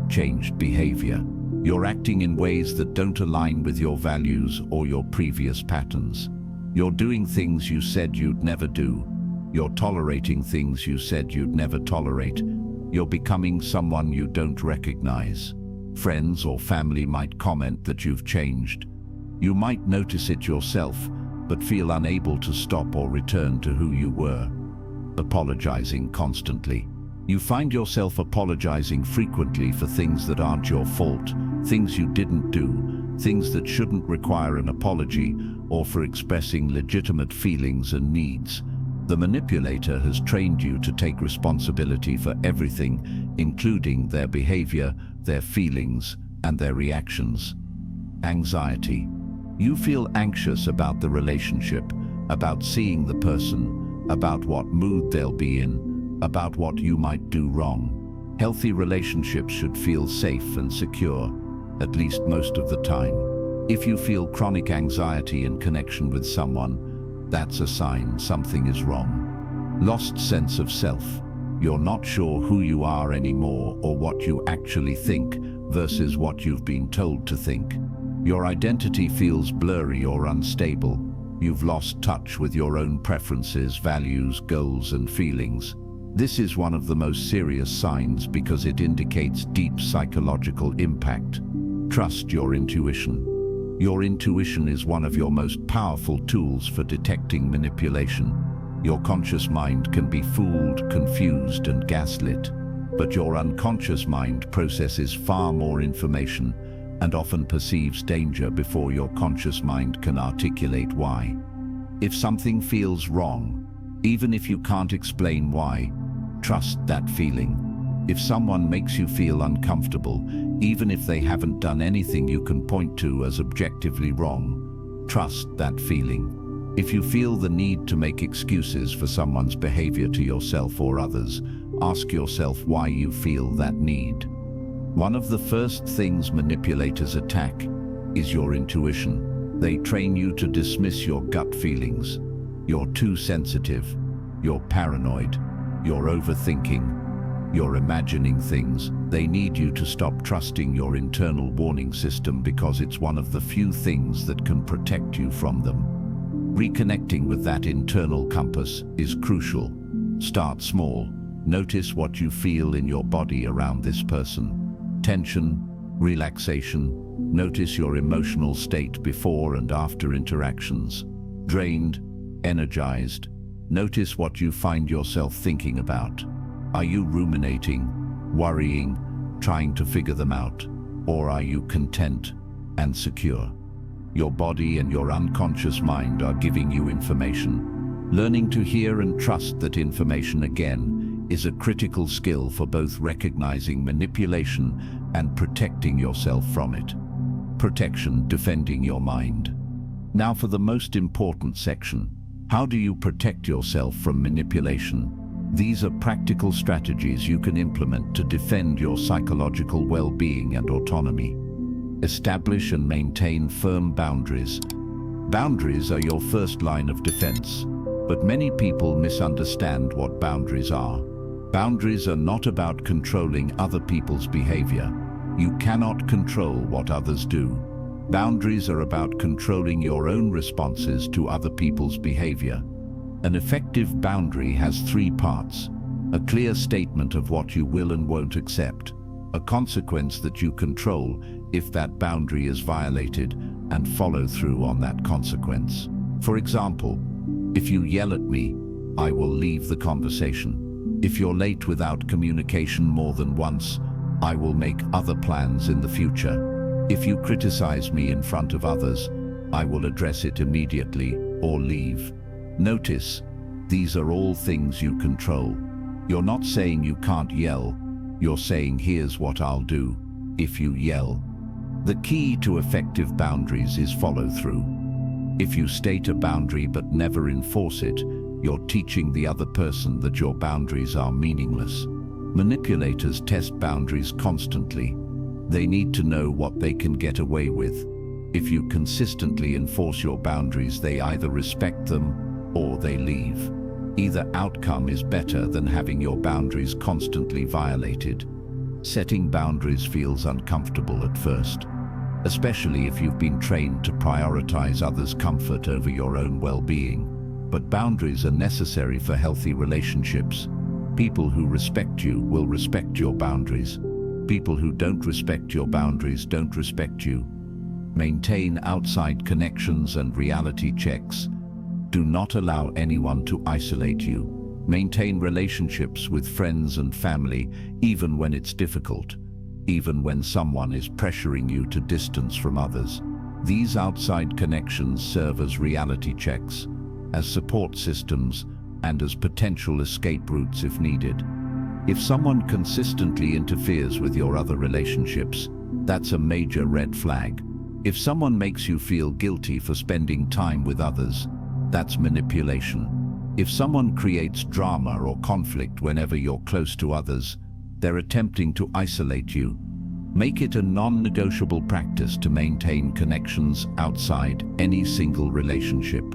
Changed behavior. You're acting in ways that don't align with your values or your previous patterns. You're doing things you said you'd never do. You're tolerating things you said you'd never tolerate. You're becoming someone you don't recognize. Friends or family might comment that you've changed. You might notice it yourself, but feel unable to stop or return to who you were. Apologizing constantly. You find yourself apologizing frequently for things that aren't your fault, things you didn't do, things that shouldn't require an apology, or for expressing legitimate feelings and needs. The manipulator has trained you to take responsibility for everything, including their behavior, their feelings, and their reactions. Anxiety. You feel anxious about the relationship, about seeing the person, about what mood they'll be in, about what you might do wrong. Healthy relationships should feel safe and secure, at least most of the time. If you feel chronic anxiety in connection with someone, that's a sign something is wrong. Lost sense of self. You're not sure who you are anymore or what you actually think versus what you've been told to think. Your identity feels blurry or unstable. You've lost touch with your own preferences, values, goals, and feelings. This is one of the most serious signs because it indicates deep psychological impact. Trust your intuition. Your intuition is one of your most powerful tools for detecting manipulation. Your conscious mind can be fooled, confused, and gaslit, but your unconscious mind processes far more information and often perceives danger before your conscious mind can articulate why. If something feels wrong, even if you can't explain why, trust that feeling. If someone makes you feel uncomfortable, even if they haven't done anything you can point to as objectively wrong, trust that feeling. If you feel the need to make excuses for someone's behavior to yourself or others, ask yourself why you feel that need. One of the first things manipulators attack is your intuition. They train you to dismiss your gut feelings. You're too sensitive. You're paranoid. You're overthinking. You're imagining things. They need you to stop trusting your internal warning system because it's one of the few things that can protect you from them. Reconnecting with that internal compass is crucial. Start small. Notice what you feel in your body around this person. Tension, relaxation. Notice your emotional state before and after interactions. Drained, energized. Notice what you find yourself thinking about. Are you ruminating, worrying, trying to figure them out? Or are you content and secure? Your body and your unconscious mind are giving you information. Learning to hear and trust that information again is a critical skill for both recognizing manipulation and protecting yourself from it. Protection, defending your mind. Now for the most important section. How do you protect yourself from manipulation? These are practical strategies you can implement to defend your psychological well-being and autonomy. Establish and maintain firm boundaries. Boundaries are your first line of defense, but many people misunderstand what boundaries are. Boundaries are not about controlling other people's behavior. You cannot control what others do. Boundaries are about controlling your own responses to other people's behavior. An effective boundary has three parts: a clear statement of what you will and won't accept, a consequence that you control if that boundary is violated, and follow through on that consequence. For example, if you yell at me, I will leave the conversation. If you're late without communication more than once, I will make other plans in the future. If you criticize me in front of others, I will address it immediately or leave. Notice, these are all things you control. You're not saying you can't yell. You're saying, here's what I'll do if you yell. The key to effective boundaries is follow-through. If you state a boundary but never enforce it, you're teaching the other person that your boundaries are meaningless. Manipulators test boundaries constantly. They need to know what they can get away with. If you consistently enforce your boundaries, they either respect them or they leave. Either outcome is better than having your boundaries constantly violated. Setting boundaries feels uncomfortable at first, especially if you've been trained to prioritize others' comfort over your own well-being. But boundaries are necessary for healthy relationships. People who respect you will respect your boundaries. People who don't respect your boundaries don't respect you. Maintain outside connections and reality checks. Do not allow anyone to isolate you. Maintain relationships with friends and family, even when it's difficult, even when someone is pressuring you to distance from others. These outside connections serve as reality checks, as support systems, and as potential escape routes if needed. If someone consistently interferes with your other relationships, that's a major red flag. If someone makes you feel guilty for spending time with others, that's manipulation. If someone creates drama or conflict whenever you're close to others, they're attempting to isolate you. Make it a non-negotiable practice to maintain connections outside any single relationship.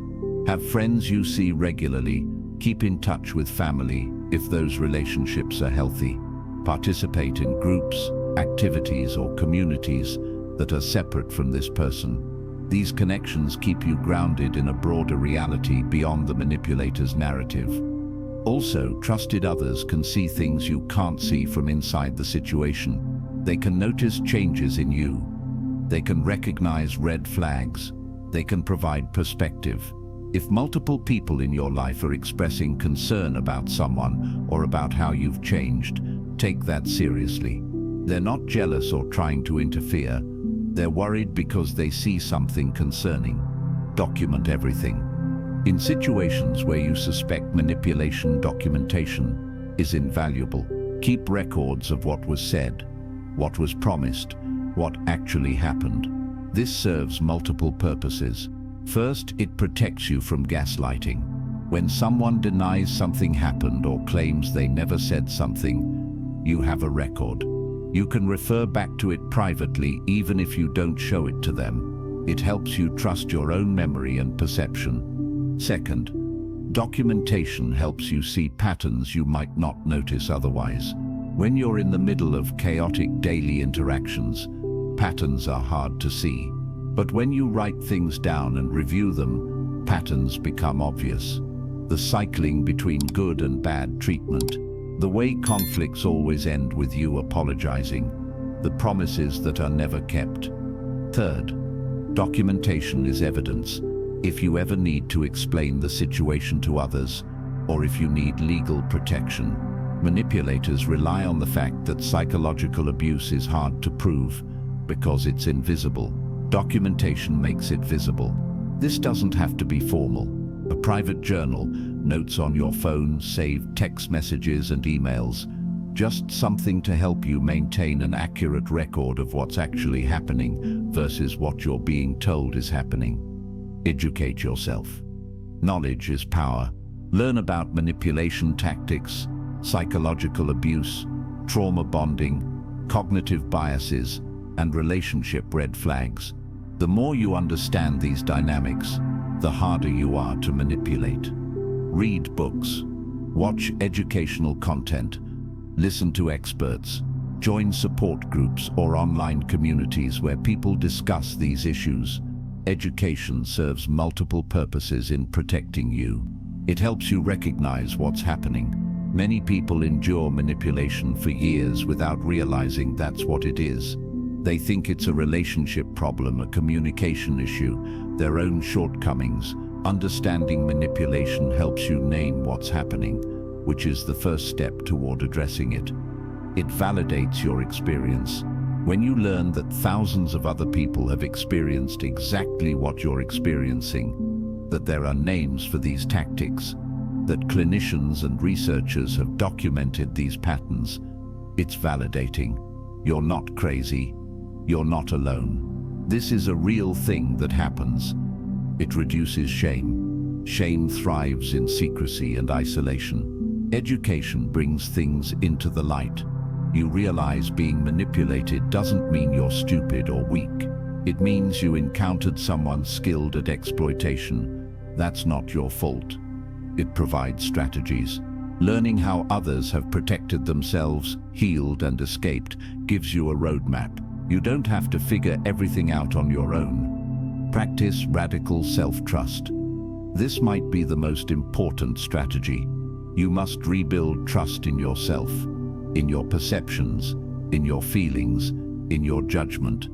Have friends you see regularly. Keep in touch with family if those relationships are healthy. Participate in groups, activities, or communities that are separate from this person. These connections keep you grounded in a broader reality beyond the manipulator's narrative. Also, trusted others can see things you can't see from inside the situation. They can notice changes in you. They can recognize red flags. They can provide perspective. If multiple people in your life are expressing concern about someone or about how you've changed, take that seriously. They're not jealous or trying to interfere. They're worried because they see something concerning. Document everything. In situations where you suspect manipulation, documentation is invaluable. Keep records of what was said, what was promised, what actually happened. This serves multiple purposes. First, it protects you from gaslighting. When someone denies something happened or claims they never said something, you have a record. You can refer back to it privately even if you don't show it to them. It helps you trust your own memory and perception. Second, documentation helps you see patterns you might not notice otherwise. When you're in the middle of chaotic daily interactions, patterns are hard to see. But when you write things down and review them, patterns become obvious. The cycling between good and bad treatment, the way conflicts always end with you apologizing, the promises that are never kept. Third, documentation is evidence. If you ever need to explain the situation to others, or if you need legal protection, manipulators rely on the fact that psychological abuse is hard to prove because it's invisible. Documentation makes it visible. This doesn't have to be formal. A private journal, notes on your phone, saved text messages and emails, just something to help you maintain an accurate record of what's actually happening versus what you're being told is happening. Educate yourself. Knowledge is power. Learn about manipulation tactics, psychological abuse, trauma bonding, cognitive biases, and relationship red flags. The more you understand these dynamics, the harder you are to manipulate. Read books, watch educational content, listen to experts, join support groups or online communities where people discuss these issues. Education serves multiple purposes in protecting you. It helps you recognize what's happening. Many people endure manipulation for years without realizing that's what it is. They think it's a relationship problem, a communication issue, their own shortcomings. Understanding manipulation helps you name what's happening, which is the first step toward addressing it. It validates your experience. When you learn that thousands of other people have experienced exactly what you're experiencing, that there are names for these tactics, that clinicians and researchers have documented these patterns, it's validating. You're not crazy. You're not alone. This is a real thing that happens. It reduces shame. Shame thrives in secrecy and isolation. Education brings things into the light. You realize being manipulated doesn't mean you're stupid or weak. It means you encountered someone skilled at exploitation. That's not your fault. It provides strategies. Learning how others have protected themselves, healed, and escaped gives you a roadmap. You don't have to figure everything out on your own. Practice radical self-trust. This might be the most important strategy. You must rebuild trust in yourself, in your perceptions, in your feelings, in your judgment.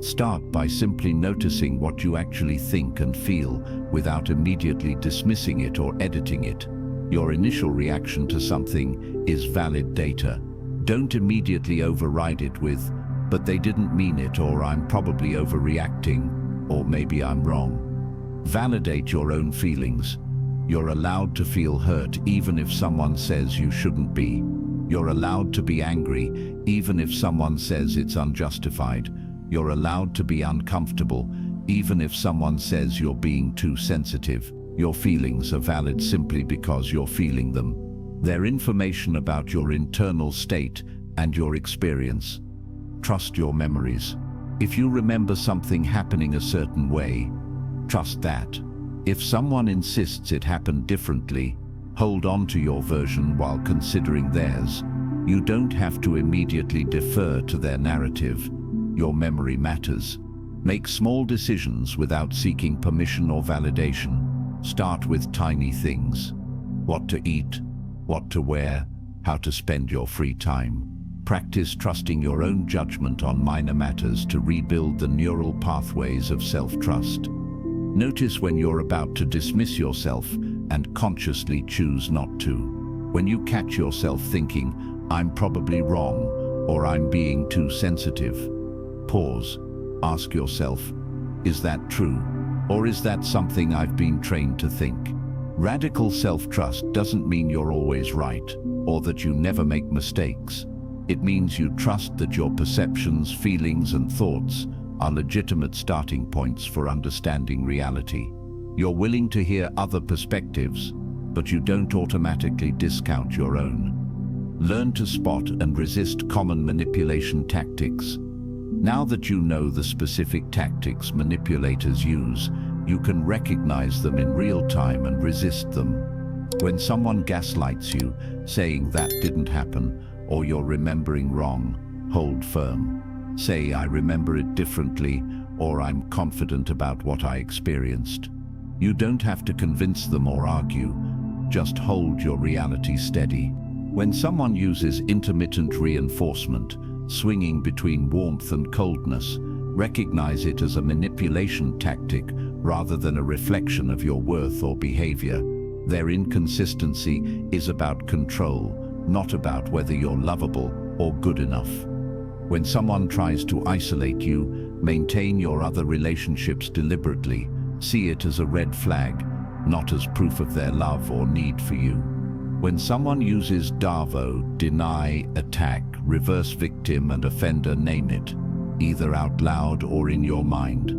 Start by simply noticing what you actually think and feel without immediately dismissing it or editing it. Your initial reaction to something is valid data. Don't immediately override it with, "But they didn't mean it," or "I'm probably overreacting," or "Maybe I'm wrong." Validate your own feelings. You're allowed to feel hurt even if someone says you shouldn't be. You're allowed to be angry even if someone says it's unjustified. You're allowed to be uncomfortable even if someone says you're being too sensitive. Your feelings are valid simply because you're feeling them. They're information about your internal state and your experience. Trust your memories. If you remember something happening a certain way, trust that. If someone insists it happened differently, hold on to your version while considering theirs. You don't have to immediately defer to their narrative. Your memory matters. Make small decisions without seeking permission or validation. Start with tiny things. What to eat, what to wear, how to spend your free time. Practice trusting your own judgment on minor matters to rebuild the neural pathways of self-trust. Notice when you're about to dismiss yourself and consciously choose not to. When you catch yourself thinking, "I'm probably wrong," or "I'm being too sensitive," pause. Ask yourself, is that true? Or is that something I've been trained to think? Radical self-trust doesn't mean you're always right, or that you never make mistakes. It means you trust that your perceptions, feelings, and thoughts are legitimate starting points for understanding reality. You're willing to hear other perspectives, but you don't automatically discount your own. Learn to spot and resist common manipulation tactics. Now that you know the specific tactics manipulators use, you can recognize them in real time and resist them. When someone gaslights you, saying that didn't happen, or you're remembering wrong, hold firm. Say, "I remember it differently," or "I'm confident about what I experienced." You don't have to convince them or argue, just hold your reality steady. When someone uses intermittent reinforcement, swinging between warmth and coldness, recognize it as a manipulation tactic rather than a reflection of your worth or behavior. Their inconsistency is about control, not about whether you're lovable or good enough. When someone tries to isolate you, maintain your other relationships deliberately. See it as a red flag, not as proof of their love or need for you. When someone uses DAVO, deny, attack, reverse victim, and offender, name it, either out loud or in your mind,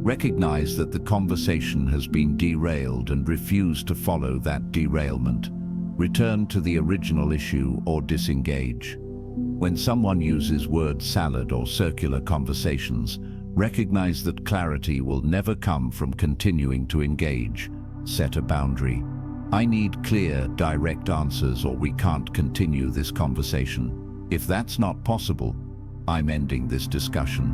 recognize that the conversation has been derailed and refuse to follow that derailment. Return to the original issue or disengage. When someone uses word salad or circular conversations, recognize that clarity will never come from continuing to engage. Set a boundary. "I need clear, direct answers or we can't continue this conversation. If that's not possible, I'm ending this discussion."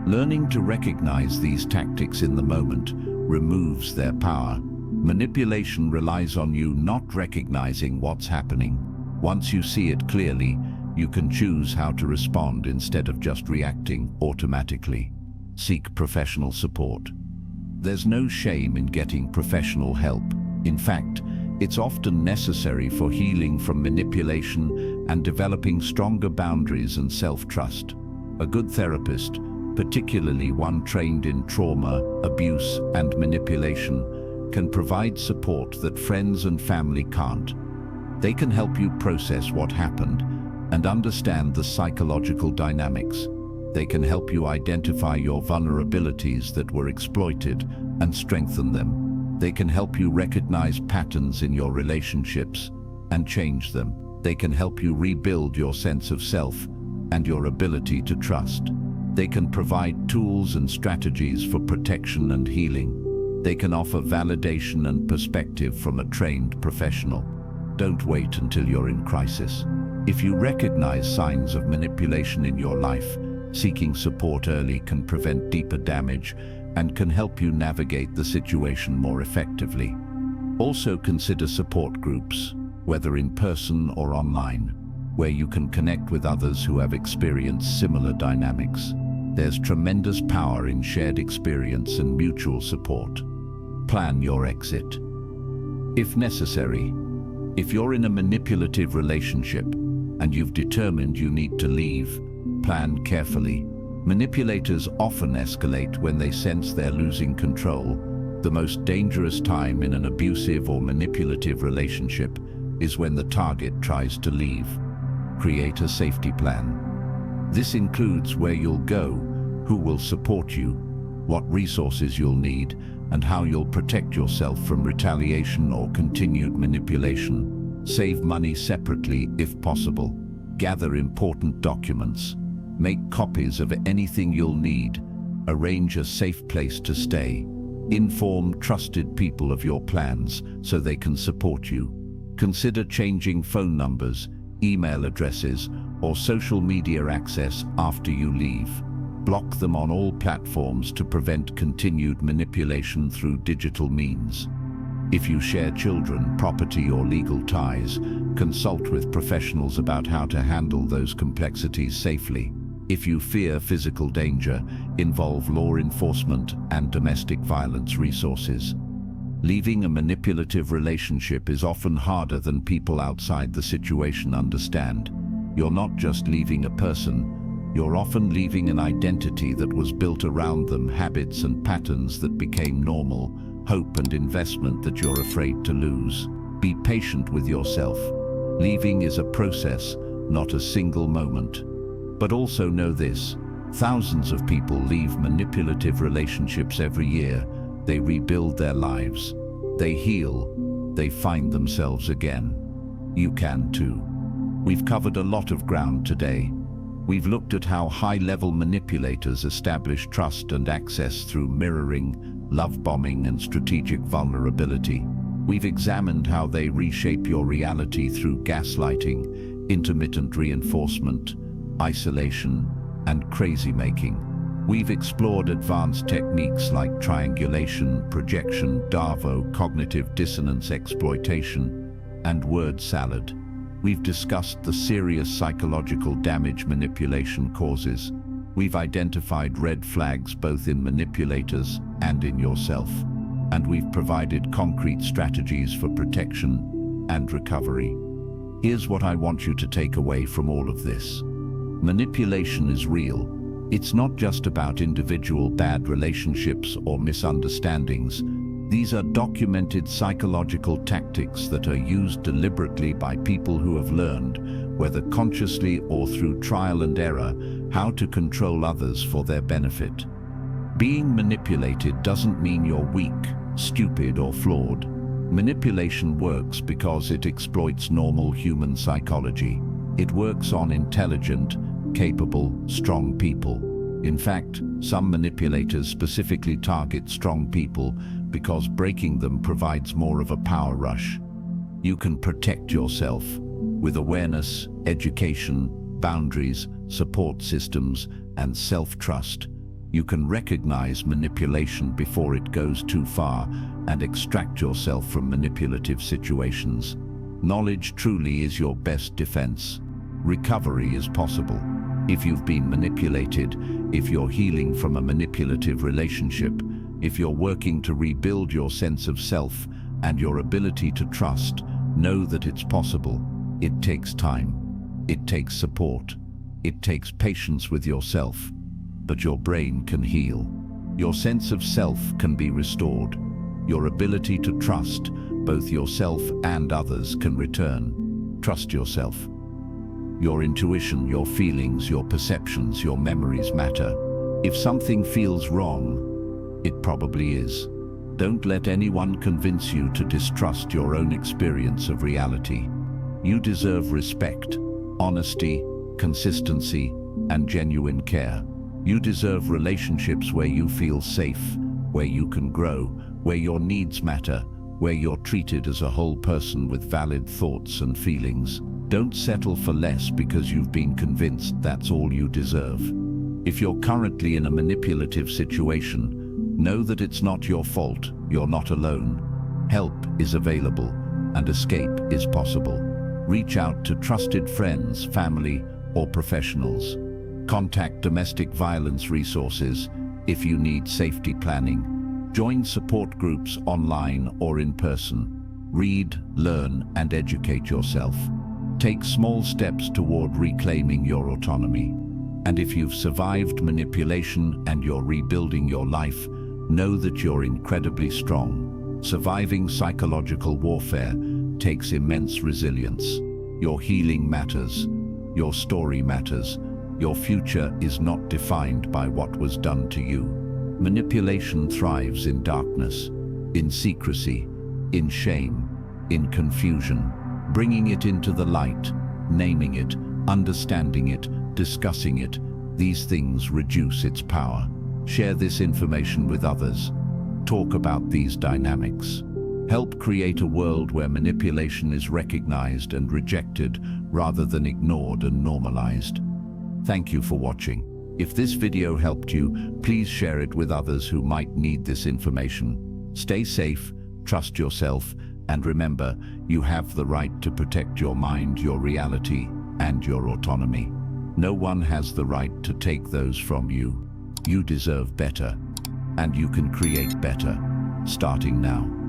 Learning to recognize these tactics in the moment removes their power. Manipulation relies on you not recognizing what's happening. Once you see it clearly, you can choose how to respond instead of just reacting automatically. Seek professional support. There's no shame in getting professional help. In fact, it's often necessary for healing from manipulation and developing stronger boundaries and self-trust. A good therapist, particularly one trained in trauma, abuse, and manipulation, can provide support that friends and family can't. They can help you process what happened and understand the psychological dynamics. They can help you identify your vulnerabilities that were exploited and strengthen them. They can help you recognize patterns in your relationships and change them. They can help you rebuild your sense of self and your ability to trust. They can provide tools and strategies for protection and healing. They can offer validation and perspective from a trained professional. Don't wait until you're in crisis. If you recognize signs of manipulation in your life, seeking support early can prevent deeper damage and can help you navigate the situation more effectively. Also consider support groups, whether in person or online, where you can connect with others who have experienced similar dynamics. There's tremendous power in shared experience and mutual support. Plan your exit. If necessary, if you're in a manipulative relationship and you've determined you need to leave, plan carefully. Manipulators often escalate when they sense they're losing control. The most dangerous time in an abusive or manipulative relationship is when the target tries to leave. Create a safety plan. This includes where you'll go, who will support you, what resources you'll need, and how you'll protect yourself from retaliation or continued manipulation. Save money separately if possible. Gather important documents. Make copies of anything you'll need. Arrange a safe place to stay. Inform trusted people of your plans so they can support you. Consider changing phone numbers, email addresses, or social media access after you leave. Block them on all platforms to prevent continued manipulation through digital means. If you share children, property, or legal ties, consult with professionals about how to handle those complexities safely. If you fear physical danger, involve law enforcement and domestic violence resources. Leaving a manipulative relationship is often harder than people outside the situation understand. You're not just leaving a person, you're often leaving an identity that was built around them, habits and patterns that became normal, hope and investment that you're afraid to lose. Be patient with yourself. Leaving is a process, not a single moment. But also know this: thousands of people leave manipulative relationships every year. They rebuild their lives. They heal. They find themselves again. You can too. We've covered a lot of ground today. We've looked at how high-level manipulators establish trust and access through mirroring, love bombing, and strategic vulnerability. We've examined how they reshape your reality through gaslighting, intermittent reinforcement, isolation, and crazy-making. We've explored advanced techniques like triangulation, projection, DARVO, cognitive dissonance exploitation, and word salad. We've discussed the serious psychological damage manipulation causes. We've identified red flags both in manipulators and in yourself. And we've provided concrete strategies for protection and recovery. Here's what I want you to take away from all of this. Manipulation is real. It's not just about individual bad relationships or misunderstandings. These are documented psychological tactics that are used deliberately by people who have learned, whether consciously or through trial and error, how to control others for their benefit. Being manipulated doesn't mean you're weak, stupid, or flawed. Manipulation works because it exploits normal human psychology. It works on intelligent, capable, strong people. In fact, some manipulators specifically target strong people because breaking them provides more of a power rush. You can protect yourself with awareness, education, boundaries, support systems, and self-trust. You can recognize manipulation before it goes too far and extract yourself from manipulative situations. Knowledge truly is your best defense. Recovery is possible. If you've been manipulated, if you're healing from a manipulative relationship, if you're working to rebuild your sense of self and your ability to trust, know that it's possible. It takes time. It takes support. It takes patience with yourself. But your brain can heal. Your sense of self can be restored. Your ability to trust, both yourself and others, can return. Trust yourself. Your intuition, your feelings, your perceptions, your memories matter. If something feels wrong, it probably is. Don't let anyone convince you to distrust your own experience of reality. You deserve respect, honesty, consistency, and genuine care. You deserve relationships where you feel safe, where you can grow, where your needs matter, where you're treated as a whole person with valid thoughts and feelings. Don't settle for less because you've been convinced that's all you deserve. If you're currently in a manipulative situation, know that it's not your fault. You're not alone. Help is available, and escape is possible. Reach out to trusted friends, family, or professionals. Contact domestic violence resources if you need safety planning. Join support groups online or in person. Read, learn, and educate yourself. Take small steps toward reclaiming your autonomy. And if you've survived manipulation and you're rebuilding your life, know that you're incredibly strong. Surviving psychological warfare takes immense resilience. Your healing matters. Your story matters. Your future is not defined by what was done to you. Manipulation thrives in darkness, in secrecy, in shame, in confusion. Bringing it into the light, naming it, understanding it, discussing it, these things reduce its power. Share this information with others. Talk about these dynamics. Help create a world where manipulation is recognized and rejected rather than ignored and normalized. Thank you for watching. If this video helped you, please share it with others who might need this information. Stay safe, trust yourself, and remember, you have the right to protect your mind, your reality, and your autonomy. No one has the right to take those from you. You deserve better, and you can create better, starting now.